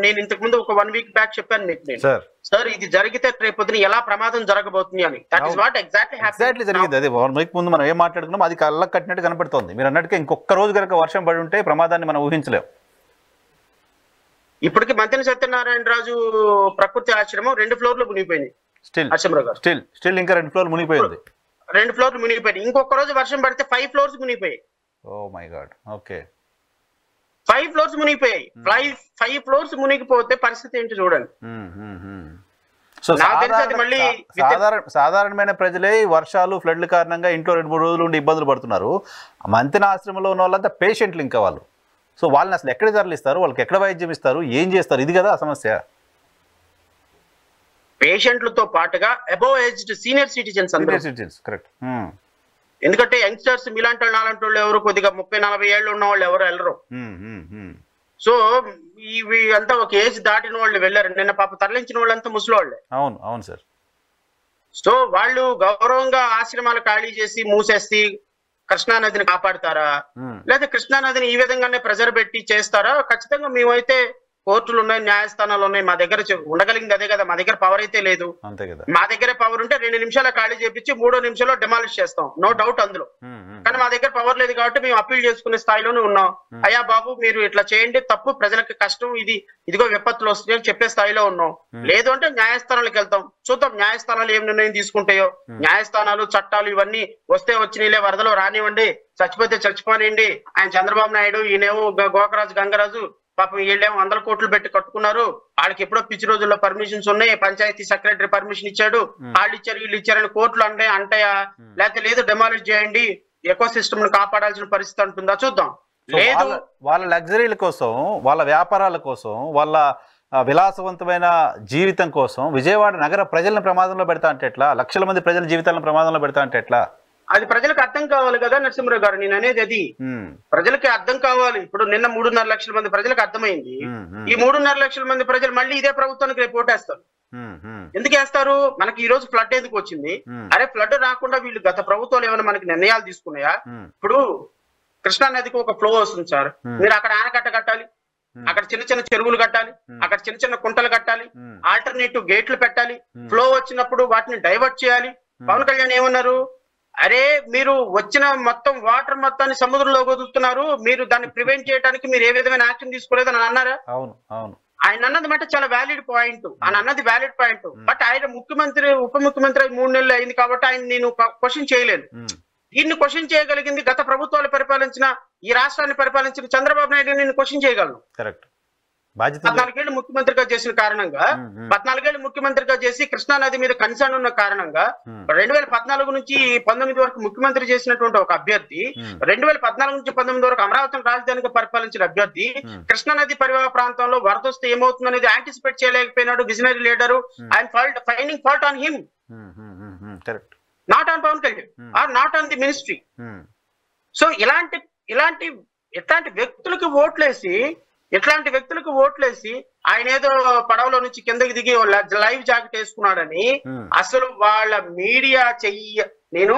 నేను ఇంతకు ముందు ఒక 1 week బ్యాక్ చెప్పాను మీకు నేను, సార్ ఇది జరిగితే రేపొద్దున ఎలా ప్రమాదం జరగబోతుంది అని. దట్ ఇస్ వాట్ ఎగ్జాక్ట్లీ జరిగింది. అదే ముందు మనం ఏం మాట్లాడుకున్నాం అది కళ్ళకు కట్టినట్టు కనపడుతోంది. మీరు అన్నట్టుగా ఇంకొక రోజు కనుక వర్షం పడి ఉంటే ప్రమాదాన్ని మనం ఊహించలేం. ఇప్పటికి మంత్రి సత్యనారాయణ రాజు ప్రకృతి ఆశ్రమం 2 floors మునిగిపోయింది. స్టిల్ ఇంకా 2 floors మునిగిపోయింది. 2 floors మునిగిపోయింది. ఇంకొక రోజు వర్షం పడితే 5 floors మునిగిపోయాయి. Oh my god. Okay. 5 floors మునిగిపోయాయి. 5 floors మునిగిపోతే పరిస్థితి ఏంటి చూడండి. సో సాధారణమైన ప్రజలే వర్షాలు ఫ్లడ్ల కారణంగా ఇంట్లో 2-3 రోజులు ఉండి ఇబ్బందులు పడుతున్నారు. మంతెన ఆశ్రమంలో ఉన్న వాళ్ళంతా పేషెంట్లు ఇంకా వాళ్ళు. సో వాళ్ళని అసలు ఎక్కడ తరలిస్తారు, వాళ్ళకి ఎక్కడ వైద్యం ఇస్తారు, ఏం చేస్తారు? ఇది కదా సమస్య. పేషెంట్లతో పాటుగా above aged senior citizens correct. ఎందుకంటే యంగ్స్టర్స్ మీలాంటి వాళ్ళు నాలాంటి వాళ్ళు ఎవరు కొద్దిగా 30-40 ఏళ్ళు ఉన్న వాళ్ళు ఎవరు వెళ్ళరు. సో ఇవి అంతా ఒక ఏజ్ దాటిన వాళ్ళు వెళ్ళారు. నిన్న పాప తరలించిన వాళ్ళంతా ముసలివాళ్ళే. అవును సార్. సో వాళ్ళు గౌరవంగా ఆశ్రమాలు ఖాళీ చేసి మూసేసి కృష్ణా నదిని కాపాడుతారా, లేదా కృష్ణా నదిని ఈ విధంగానే ప్రెజర్ పెట్టి చేస్తారా? ఖచ్చితంగా మేమైతే కోర్టులు ఉన్నాయి, న్యాయస్థానాలు ఉన్నాయి, మా దగ్గర ఉండగలిగింది అదే కదా. మా దగ్గర పవర్ అయితే లేదు. మా దగ్గర పవర్ ఉంటే 2 నిమిషాలు ఖాళీ చేపించి 3వ నిమిషంలో డెమాలిష్ చేస్తాం, నో డౌట్ అందులో. కానీ మా దగ్గర పవర్ లేదు కాబట్టి మేము అప్పీల్ చేసుకునే స్థాయిలోనే ఉన్నాం. అయ్యా బాబు మీరు ఇట్లా చేయండి, తప్పు, ప్రజలకు కష్టం, ఇదిగో విపత్తులు వస్తాయి అని చెప్పే స్థాయిలో ఉన్నాం. లేదు అంటే న్యాయస్థానాలకు వెళ్తాం, చూద్దాం న్యాయస్థానాలు ఏం నిర్ణయం తీసుకుంటాయో. న్యాయస్థానాలు చట్టాలు ఇవన్నీ వస్తే వచ్చినలే, వరదలో రానివ్వండి, చచ్చిపోతే చచ్చిపోనివ్వండి. ఆయన చంద్రబాబు నాయుడు, ఈయనేమో గోకరాజు గంగరాజు, పాపం వీళ్ళేమో 100 కోట్లు పెట్టి కట్టుకున్నారు. వాళ్ళకి ఎప్పుడో పిచ్చి రోజుల్లో పర్మిషన్స్ ఉన్నాయి, పంచాయతీ సెక్రటరీ పర్మిషన్ ఇచ్చాడు, వాళ్ళు ఇచ్చారు వీళ్ళు ఇచ్చారని కోర్టులు అంటాయా? లేకపోతే లేదు డెమాలిష్ చేయండి, ఎకో సిస్టమ్ ని కాపాడాల్సిన పరిస్థితి అంటుందా? చూద్దాం. లేదు వాళ్ళ లగ్జరీల కోసం, వాళ్ళ వ్యాపారాల కోసం, వాళ్ళ విలాసవంతమైన జీవితం కోసం విజయవాడ నగర ప్రజలను ప్రమాదంలో పెడతా అంటే ఎట్లా? లక్షల మంది ప్రజల జీవితాలను ప్రమాదంలో పెడతా అంటే ఎట్లా? అది ప్రజలకు అర్థం కావాలి కదా నరసింహరావు గారు. నేను అనేది అది ప్రజలకి అర్థం కావాలి. ఇప్పుడు నిన్న 3.5 లక్షల మంది ప్రజలకు అర్థమైంది. ఈ 3.5 లక్షల మంది ప్రజలు మళ్ళీ ఇదే ప్రభుత్వానికి రేపు ఓటేస్తారు. ఎందుకు వేస్తారు? మనకి ఈ రోజు ఫ్లడ్ ఎందుకు వచ్చింది? అరే ఫ్లడ్ రాకుండా వీళ్ళు గత ప్రభుత్వాలు ఏమైనా మనకి నిర్ణయాలు తీసుకున్నాయా? ఇప్పుడు కృష్ణా నదికి ఒక ఫ్లో వస్తుంది సార్, మీరు అక్కడ ఆనకట్ట కట్టాలి, అక్కడ చిన్న చిన్న చెరువులు కట్టాలి, అక్కడ చిన్న చిన్న కుంటలు కట్టాలి, ఆల్టర్నేటివ్ గేట్లు పెట్టాలి, ఫ్లో వచ్చినప్పుడు వాటిని డైవర్ట్ చేయాలి. పవన్ కళ్యాణ్ ఏమన్నారు? అరే మీరు వచ్చిన మొత్తం వాటర్ మొత్తాన్ని సముద్రంలో వదులుతున్నారు, మీరు దాన్ని ప్రివెంట్ చేయడానికి మీరు ఏ విధమైన యాక్షన్ తీసుకోలేదని అన్నారా? ఆయన అన్నది మాట చాలా వ్యాలిడ్ పాయింట్. ఆయన అన్నది వ్యాలిడ్ పాయింట్. బట్ ఆయన ముఖ్యమంత్రి ఉప ముఖ్యమంత్రి 3 నెలలు అయింది కాబట్టి ఆయన నేను క్వశ్చన్ చేయలేను. దీన్ని క్వశ్చన్ చేయగలిగింది గత ప్రభుత్వాలు పరిపాలించిన, ఈ రాష్ట్రాన్ని పరిపాలించిన చంద్రబాబు నాయుడు నేను క్వశ్చన్ చేయగలను. 14 ఏళ్ళు ముఖ్యమంత్రిగా చేసిన కారణంగా, 14 ఏళ్ళు ముఖ్యమంత్రిగా చేసి కృష్ణా నది మీద కన్సర్న్ ఉన్న కారణంగా 2014 నుంచి 19 వరకు ముఖ్యమంత్రి చేసినటువంటి ఒక అభ్యర్థి, 2014 నుంచి 19 వరకు అమరావతిని రాజధానిగా పరిపాలించిన అభ్యర్థి కృష్ణా నది పరివాహక ప్రాంతంలో వరద వస్తే ఏమవుతుంది అనేది యాంటిసిపేట్ చేయలేకపోయినాడు. Visionary leader. I'm finding fault on him, not on Pawan Kalyan or not on the ministry. So ఇలాంటి వ్యక్తులకి ఓట్లేసి ఇట్లాంటి వ్యక్తులకు ఓట్లేసి ఆయన ఏదో పడవలో నుంచి కిందకి దిగి లైవ్ జాకెట్ వేసుకున్నాడని అసలు వాళ్ళ మీడియా నేను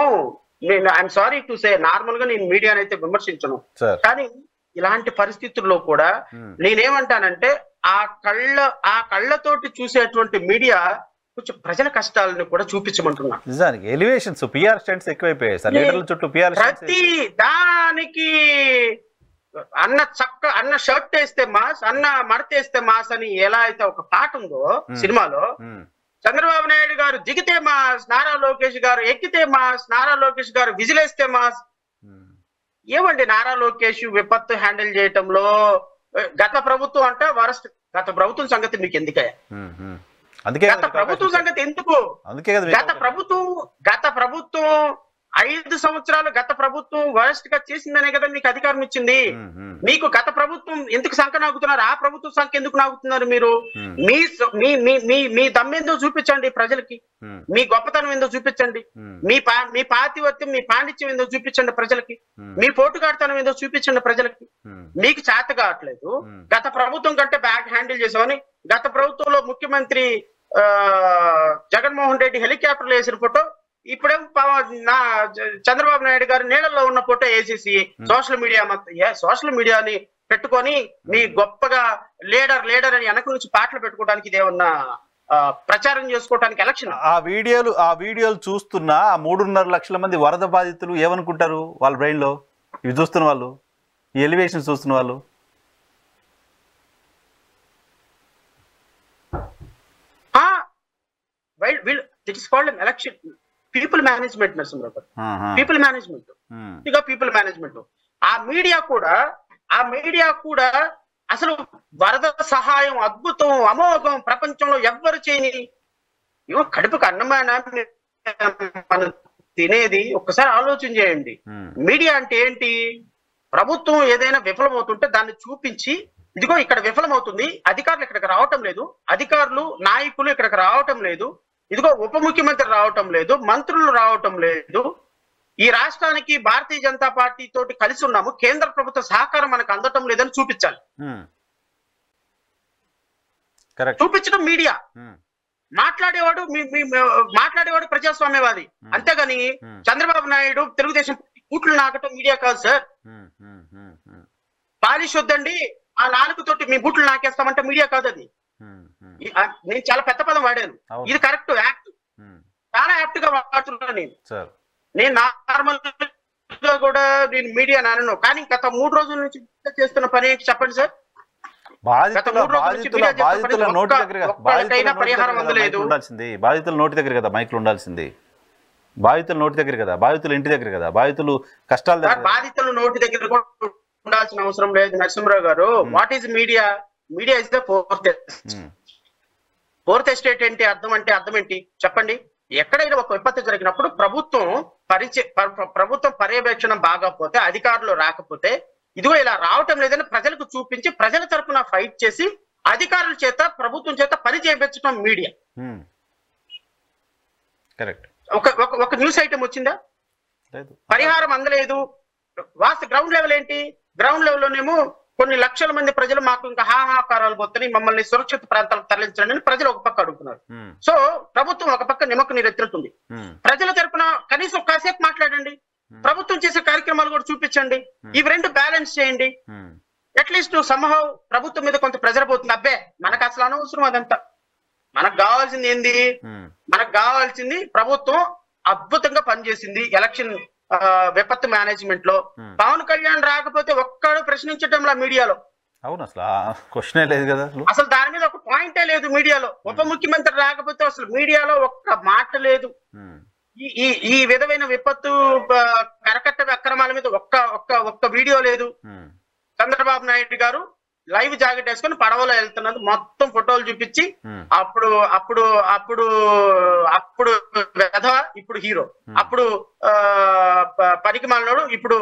I'm sorry to say, normal గా నేను మీడియాని అయితే విమర్శించను, కానీ ఇలాంటి పరిస్థితుల్లో కూడా నేనేమంటానంటే ఆ కళ్ళతోటి చూసేటువంటి మీడియా కొంచెం ప్రజల కష్టాలను కూడా చూపించమంటున్నా. నిజానికి ఎలివేషన్స్ పిఆర్ స్టంట్స్ ఎక్కువైపోయాయి సార్, లీడర్ల చుట్టూ పిఆర్ ప్రతి దానికి అన్న షర్ట్ వేస్తే మాస్, అన్న మడతేస్తే మాస్ అని ఎలా అయితే ఒక పాట ఉందో సినిమాలో, చంద్రబాబు నాయుడు గారు దిగితే మాస్, నారా లోకేష్ గారు ఎక్కితే మాస్, నారా లోకేష్ గారు విజిలేస్తే మాస్. ఏమండి నారా లోకేష్ విపత్తు హ్యాండిల్ చేయటంలో గత ప్రభుత్వం అంటే వరస్ట్. గత ప్రభుత్వం సంగతి మీకు ఎందుకయ్యా? గత ప్రభుత్వం సంగతి ఎందుకు? గత ప్రభుత్వం 5 సంవత్సరాలు గత ప్రభుత్వం వరస్ట్ గా చేసిందనే కదా మీకు అధికారం ఇచ్చింది. మీకు గత ప్రభుత్వం ఎందుకు సంఖ్య నాగుతున్నారు? ఆ ప్రభుత్వం సంఖ్య ఎందుకు నాగుతున్నారు? మీరు మీ దమ్మేందో చూపించండి ప్రజలకి, మీ గొప్పతనం ఏందో చూపించండి, మీ పాతివత్యం మీ పాండిత్యం ఏందో చూపించండి ప్రజలకి, మీ పోటుగాడితనం ఏందో చూపించండి ప్రజలకి. మీకు చేత కావట్లేదు. గత ప్రభుత్వం కంటే బ్యాక్ హ్యాండిల్ చేసామని గత ప్రభుత్వంలో ముఖ్యమంత్రి జగన్మోహన్ రెడ్డి హెలికాప్టర్లు వేసిన ఫోటో ఇప్పుడేం చంద్రబాబు నాయుడు గారు నీళ్ళల్లో ఉన్న ఫోటో వేసేసి సోషల్ మీడియాని పెట్టుకొని మీ గొప్పగా లీడర్ అని వెనక నుంచి పాటలు పెట్టుకోవడానికి ఇదేమన్నా ప్రచారం చేసుకోవడానికి ఎలక్షన్? ఆ వీడియోలు చూస్తున్న 3.5 లక్షల మంది వరద బాధితులు ఏమనుకుంటారు వాళ్ళ బ్రెయిన్ లో? ఇవి చూస్తున్న వాళ్ళు, ఈ ఎలివేషన్ చూస్తున్న వాళ్ళు ఎలక్షన్ పీపుల్ మేనేజ్మెంట్ నరసింహరావు గారు, పీపుల్ మేనేజ్మెంట్ ఇక పీపుల్ మేనేజ్మెంట్. ఆ మీడియా కూడా అసలు వరద సహాయం అద్భుతం అమోఘం ప్రపంచంలో ఎవ్వరు చేయని కడుపుకు అన్నమైన మనం తినేది. ఒక్కసారి ఆలోచన చేయండి. మీడియా అంటే ఏంటి? ప్రభుత్వం ఏదైనా విఫలమవుతుంటే దాన్ని చూపించి ఇదిగో ఇక్కడ విఫలమవుతుంది, అధికారులు ఇక్కడికి రావటం లేదు, అధికారులు నాయకులు ఇక్కడికి రావటం లేదు, ఇదిగో ఉప ముఖ్యమంత్రి రావటం లేదు, మంత్రులు రావటం లేదు, ఈ రాష్ట్రానికి భారతీయ జనతా పార్టీ తోటి కలిసి ఉన్నాము, కేంద్ర ప్రభుత్వ సహకారం మనకు అందటం లేదని చూపించాలి. చూపించడం మీడియా. మాట్లాడేవాడు ప్రజాస్వామ్యవాది. అంతేగాని చంద్రబాబు నాయుడు తెలుగుదేశం కూట్లు నాకటం మీడియా కాదు సార్. పాలిష్ వద్దండి, ఆ నాలుగుతోటి మీ బూట్లు నాకేస్తామంటే మీడియా కాదు అది. నేను చాలా పెద్ద పదం వాడాను, ఇది కరెక్ట్ యాక్ట్, చాలా యాక్ట్ గా వాడుతున్నాను నేను నార్మల్ గా కూడా నేను మీడియా నాను. కానీ గత 3 రోజుల నుంచి చేస్తున్న పని ఏంటి చెప్పండి సార్? బాధితుల నోటి దగ్గర కదా మైకులు ఉండాల్సింది, బాధితుల నోటి దగ్గర కదా, బాధితుల ఇంటి దగ్గర కదా, బాధితులు కష్టాలు బాధితుల నోటి దగ్గర ఉండాల్సిన అవసరం లేదు నరసింహరావు గారు. What is media? Media is the fourth estate ఏంటి? అర్థం ఏంటి చెప్పండి? ఎక్కడైనా ఒక విపత్తు జరిగినప్పుడు ప్రభుత్వం పర్యవేక్షణ బాగపోతే, అధికారులు రాకపోతే, ఇదిగో ఇలా రావటం లేదని ప్రజలకు చూపించి ప్రజల తరపున ఫైట్ చేసి అధికారుల చేత ప్రభుత్వం చేత పని చేయించడం మీడియా. ఒక న్యూస్ ఐటమ్ వచ్చిందా? పరిహారం అందలేదు. గ్రౌండ్ లెవెల్ ఏంటి? గ్రౌండ్ లెవెల్ లోనేమో కొన్ని లక్షల మంది ప్రజలు మాకు ఇంకా హాహాకారాలు పోతున్నాయి, మమ్మల్ని సురక్షిత ప్రాంతాలకు తరలించండి ప్రజలు ఒక పక్క అడుగుతున్నారు. సో ప్రభుత్వం ఒక పక్క నిమ్మకు నీరెత్తుతుంది. ప్రజల తరపున కనీసం కాసేపు మాట్లాడండి, ప్రభుత్వం చేసే కార్యక్రమాలు కూడా చూపించండి. ఇవి రెండు బ్యాలెన్స్ చేయండి. అట్లీస్ట్ సంహవ్ ప్రభుత్వం మీద కొంత ప్రెజర్ పోతుంది. అబ్బే మనకు అసలు అనవసరం అదంతా. మనకు కావాల్సింది ఏంది? మనకు కావాల్సింది ప్రభుత్వం అద్భుతంగా పనిచేసింది ఎలక్షన్ విపత్తు మేనేజ్మెంట్ లో. పవన్ కళ్యాణ్ రాకపోతే ఒక్కడు ప్రశ్నించటంలా మీడియాలో. అవును, అసలు క్వశ్చనే లేదు కదా, అసలు దాని మీద ఒక పాయింటే లేదు మీడియాలో. ఉప ముఖ్యమంత్రి రాకపోతే అసలు మీడియాలో ఒక్క మాట లేదు. ఈ విధమైన విపత్తు కరకట్ట అక్రమాల మీద ఒక్క వీడియో లేదు. చంద్రబాబు నాయుడు గారు లైవ్ జాకెట్ వేసుకొని పడవలో వెళ్తున్నది మొత్తం ఫోటోలు చూపించి అప్పుడు అప్పుడు అప్పుడు అప్పుడు వెధవ, ఇప్పుడు హీరో, అప్పుడు పనికి మాలినోడు, ఇప్పుడు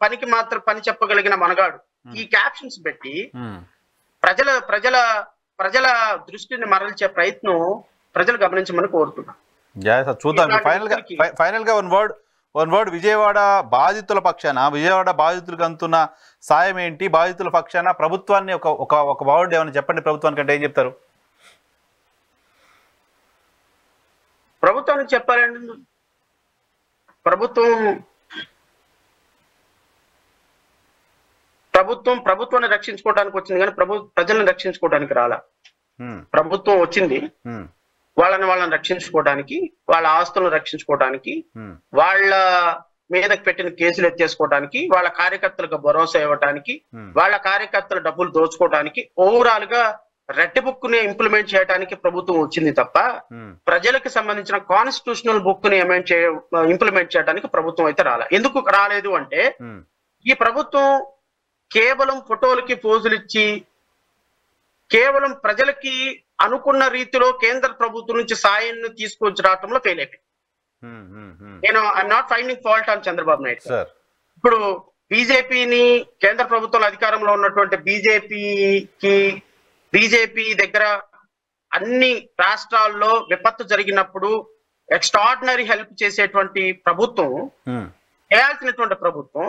పనికి మాత్రం పని చెప్పగలిగిన మనగాడు. ఈ క్యాప్షన్స్ పెట్టి ప్రజల దృష్టిని మరల్చే ప్రయత్నం ప్రజలు గమనించమని కోరుతున్నాను. చూద్దాం. ఫైనల్ గా వన్ వర్డ్ విజయవాడ బాధితుల పక్షాన, విజయవాడ బాధితులకు అందుతున్న సాయం ఏంటి, బాధితుల పక్షాన ప్రభుత్వాన్ని ఒక బావుడు ఏమైనా చెప్పండి. ప్రభుత్వానికి అంటే ఏం చెప్తారు? ప్రభుత్వానికి చెప్పాలండి, ప్రభుత్వాన్ని రక్షించుకోవడానికి వచ్చింది కానీ ప్రజలను రక్షించుకోవడానికి రాలా. ప్రభుత్వం వచ్చింది వాళ్ళని రక్షించుకోవడానికి, వాళ్ళ ఆస్తులను రక్షించుకోవడానికి, వాళ్ళ మీదకి పెట్టిన కేసులు ఎత్తేసుకోవడానికి, వాళ్ళ కార్యకర్తలకు భరోసా ఇవ్వడానికి, వాళ్ళ కార్యకర్తల డబ్బులు దోచుకోవడానికి, ఓవరాల్ గా రెడ్ బుక్ ని ఇంప్లిమెంట్ చేయడానికి ప్రభుత్వం వచ్చింది తప్ప ప్రజలకు సంబంధించిన కాన్స్టిట్యూషనల్ బుక్ ని ఇంప్లిమెంట్ చేయడానికి ప్రభుత్వం అయితే రాలేదు. ఎందుకు రాలేదు అంటే ఈ ప్రభుత్వం కేవలం ఫోటోలకి పోజులు ఇచ్చి కేవలం ప్రజలకి అనుకున్న రీతిలో కేంద్ర ప్రభుత్వం నుంచి సాయాన్ని తీసుకొచ్చి రావడంలో ఫెయిల్ అయిపోయింది. నేను I'm not finding fault on Chandrababu Naidu. ఇప్పుడు బీజేపీని కేంద్ర ప్రభుత్వంలో అధికారంలో ఉన్నటువంటి బీజేపీ దగ్గర అన్ని రాష్ట్రాల్లో విపత్తు జరిగినప్పుడు ఎక్స్ట్రాడినరీ హెల్ప్ చేసేటువంటి ప్రభుత్వం, చేయాల్సినటువంటి ప్రభుత్వం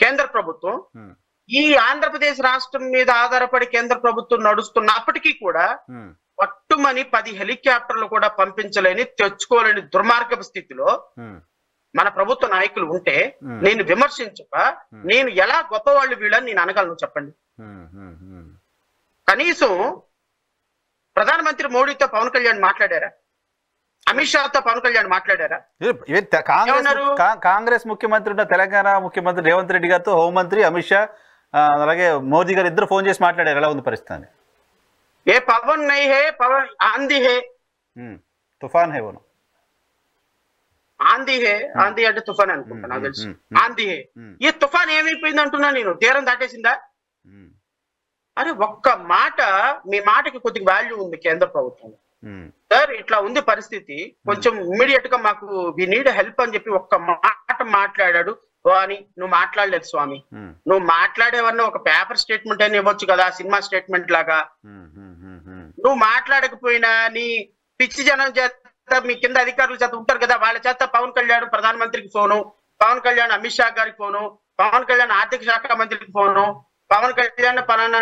కేంద్ర ప్రభుత్వం, ఈ ఆంధ్రప్రదేశ్ రాష్ట్రం మీద ఆధారపడి కేంద్ర ప్రభుత్వం నడుస్తున్నప్పటికీ కూడా పట్టుమని 10 హెలికాప్టర్లు కూడా పంపించలేని, తెచ్చుకోలేని దుర్మార్గపు స్థితిలో మన ప్రభుత్వ నాయకులు ఉంటే నేను విమర్శించక నేను ఎలా గొప్పవాళ్ళు వీళ్ళని నేను అనగలను చెప్పండి. కనీసం ప్రధానమంత్రి మోడీతో పవన్ కళ్యాణ్ మాట్లాడారా? అమిత్ షాతో పవన్ కళ్యాణ్ మాట్లాడారా? కాంగ్రెస్ ముఖ్యమంత్రి ఉన్న తెలంగాణ ముఖ్యమంత్రి రేవంత్ రెడ్డి గారితో హోంమంత్రి అమిత్ షా అలాగే మోదీ గారు ఇద్దరు ఫోన్ చేసి మాట్లాడారు. ఎలా ఉంది పరిస్థితి? ఏ పవన్ నై హే, పవన్ ఆంధీ హే, తుఫాన్ హే, వను ఆంధీ హే, ఆంధీ అంటే తుఫాన్ అనుకుంటా, నాకు తెలుసు. ఆంధీ హే, ఈ తుఫాన్ ఏమైపోయింది అంటున్నా నేను, తీరం దాటేసిందా? అరే ఒక్క మాట, మీ మాటకి కొద్దిగా వాల్యూ ఉంది కేంద్ర ప్రభుత్వం. సార్ ఇట్లా ఉంది పరిస్థితి, కొంచెం ఇమ్మీడియట్ గా మాకు వి నీడ్ హెల్ప్ అని చెప్పి ఒక్క మాట మాట్లాడాడు అని. నువ్వు మాట్లాడలేదు స్వామి, నువ్వు మాట్లాడేవన్నా ఒక పేపర్ స్టేట్మెంట్ అని ఇవ్వచ్చు కదా, సినిమా స్టేట్మెంట్ లాగా. నువ్వు మాట్లాడకపోయినా నీ పిచ్చి జనం చేత, మీ కింద అధికారుల చేత ఉంటారు కదా, వాళ్ళ చేత పవన్ కళ్యాణ్ ప్రధానమంత్రికి ఫోను, పవన్ కళ్యాణ్ అమిత్ షా గారికి ఫోను, పవన్ కళ్యాణ్ ఆర్థిక శాఖ మంత్రికి ఫోను, పవన్ కళ్యాణ్ పలానా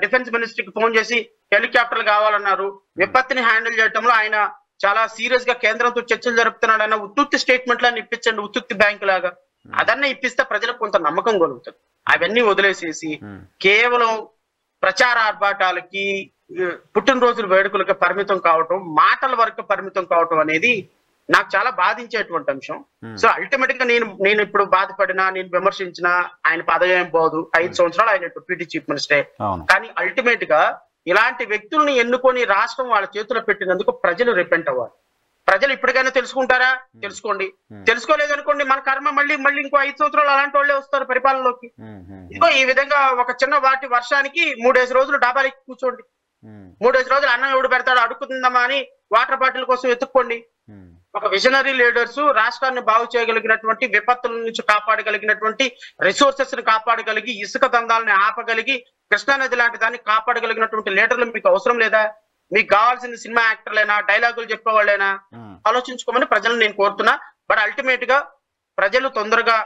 డిఫెన్స్ మినిస్టర్కి ఫోన్ చేసి హెలికాప్టర్లు కావాలన్నారు. విపత్తుని హ్యాండిల్ చేయడంలో ఆయన చాలా సీరియస్ గా కేంద్రంతో చర్చలు జరుపుతున్నాడు అన్న ఉత్తుత్తి స్టేట్మెంట్లను ఇప్పించండి, ఉత్తుత్తి బ్యాంకు లాగా. అదన్నా ఇప్పిస్తే ప్రజలకు కొంత నమ్మకం కలుగుతుంది. అవన్నీ వదిలేసేసి కేవలం ప్రచార ఆర్భాటాలకి, పుట్టినరోజుల వేడుకలకి పరిమితం కావటం, మాటల వరకు పరిమితం కావటం అనేది నాకు చాలా బాధించేటువంటి అంశం. సో అల్టిమేట్ గా నేను ఇప్పుడు బాధపడినా, నేను విమర్శించినా ఆయన పదవి ఏం పోదు. 5 సంవత్సరాలు ఆయన డిప్యూటీ చీఫ్ మినిస్టరే. కానీ అల్టిమేట్ గా ఇలాంటి వ్యక్తుల్ని ఎన్నుకొని రాష్ట్రం వాళ్ళ చేతిలో పెట్టినందుకు ప్రజలు రిపెంట్ అవ్వాలి. ప్రజలు ఇప్పటికైనా తెలుసుకుంటారా? తెలుసుకోండి. తెలుసుకోలేదనుకోండి, మన కర్మ మళ్ళీ ఇంకో 5 సంవత్సరాలు అలాంటి వాళ్ళే వస్తారు పరిపాలనలోకి. ఇదిగో ఈ విధంగా ఒక చిన్న వర్షానికి 3 రోజులు డాబాలకి కూర్చోండి. 3 రోజులు అన్నం ఎవడు పెడతాడు అడుగుతుందమ్మా అని వాటర్ బాటిల్ కోసం వెతుక్కోండి. ఒక విజనరీ లీడర్స్ రాష్ట్రాన్ని బాగు చేయగలిగినటువంటి, విపత్తుల నుంచి కాపాడగలిగినటువంటి, రిసోర్సెస్ ని కాపాడగలిగి, ఇసుక దందాలని ఆపగలిగి, కృష్ణానది లాంటి దాన్ని కాపాడగలిగినటువంటి లీడర్లు మీకు అవసరం లేదా? మీకు కావాల్సింది సినిమా యాక్టర్లైనా, డైలాగులు చెప్పేవాళ్ళైనా? ఆలోచించుకోమని ప్రజలను నేను కోరుతున్నా. బట్ అల్టిమేట్ గా ప్రజలు తొందరగా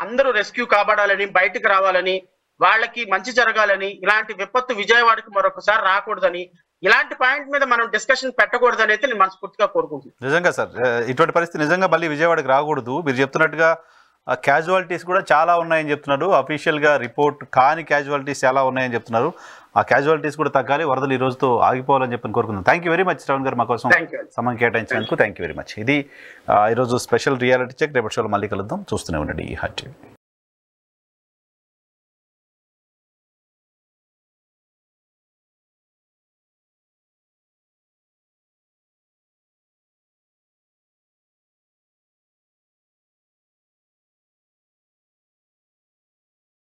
అందరూ రెస్క్యూ కాబడాలని, బయటకు రావాలని, వాళ్ళకి మంచి జరగాలని, ఇలాంటి విపత్తు విజయవాడకి మరొకసారి రాకూడదని, ఇలాంటి పాయింట్ మీద మనం డిస్కషన్ పెట్టకూడదని అయితే నేను మనస్ఫూర్తిగా కోరుకుంటున్నాను. నిజంగా సార్, ఇటువంటి పరిస్థితి నిజంగా మళ్ళీ విజయవాడకి రాకూడదు. మీరు చెప్తున్నట్టుగా క్యాజువాలిటీస్ కూడా చాలా ఉన్నాయని చెప్తున్నారు. అఫీషియల్గా రిపోర్ట్ కాని క్యాజువాలిటీస్ చాలా ఉన్నాయని చెప్తున్నారు. ఆ క్యాజువాలిటీస్ కూడా తగ్గాలి, వరదలు ఈ రోజుతో ఆగిపోవాలని చెప్పి కోరుకుందాం. Thank you very much Shravan గారు, మా కోసం సమయం కేటాయించినందుకు థ్యాంక్ యూ వెరీ మచ్. ఇది ఈరోజు స్పెషల్ రియాలిటీ చెక్. రేపటి షోలో మళ్ళీ కలుద్దాం. చూస్తూనే ఉండండి ఈ హాట్ టీవీ.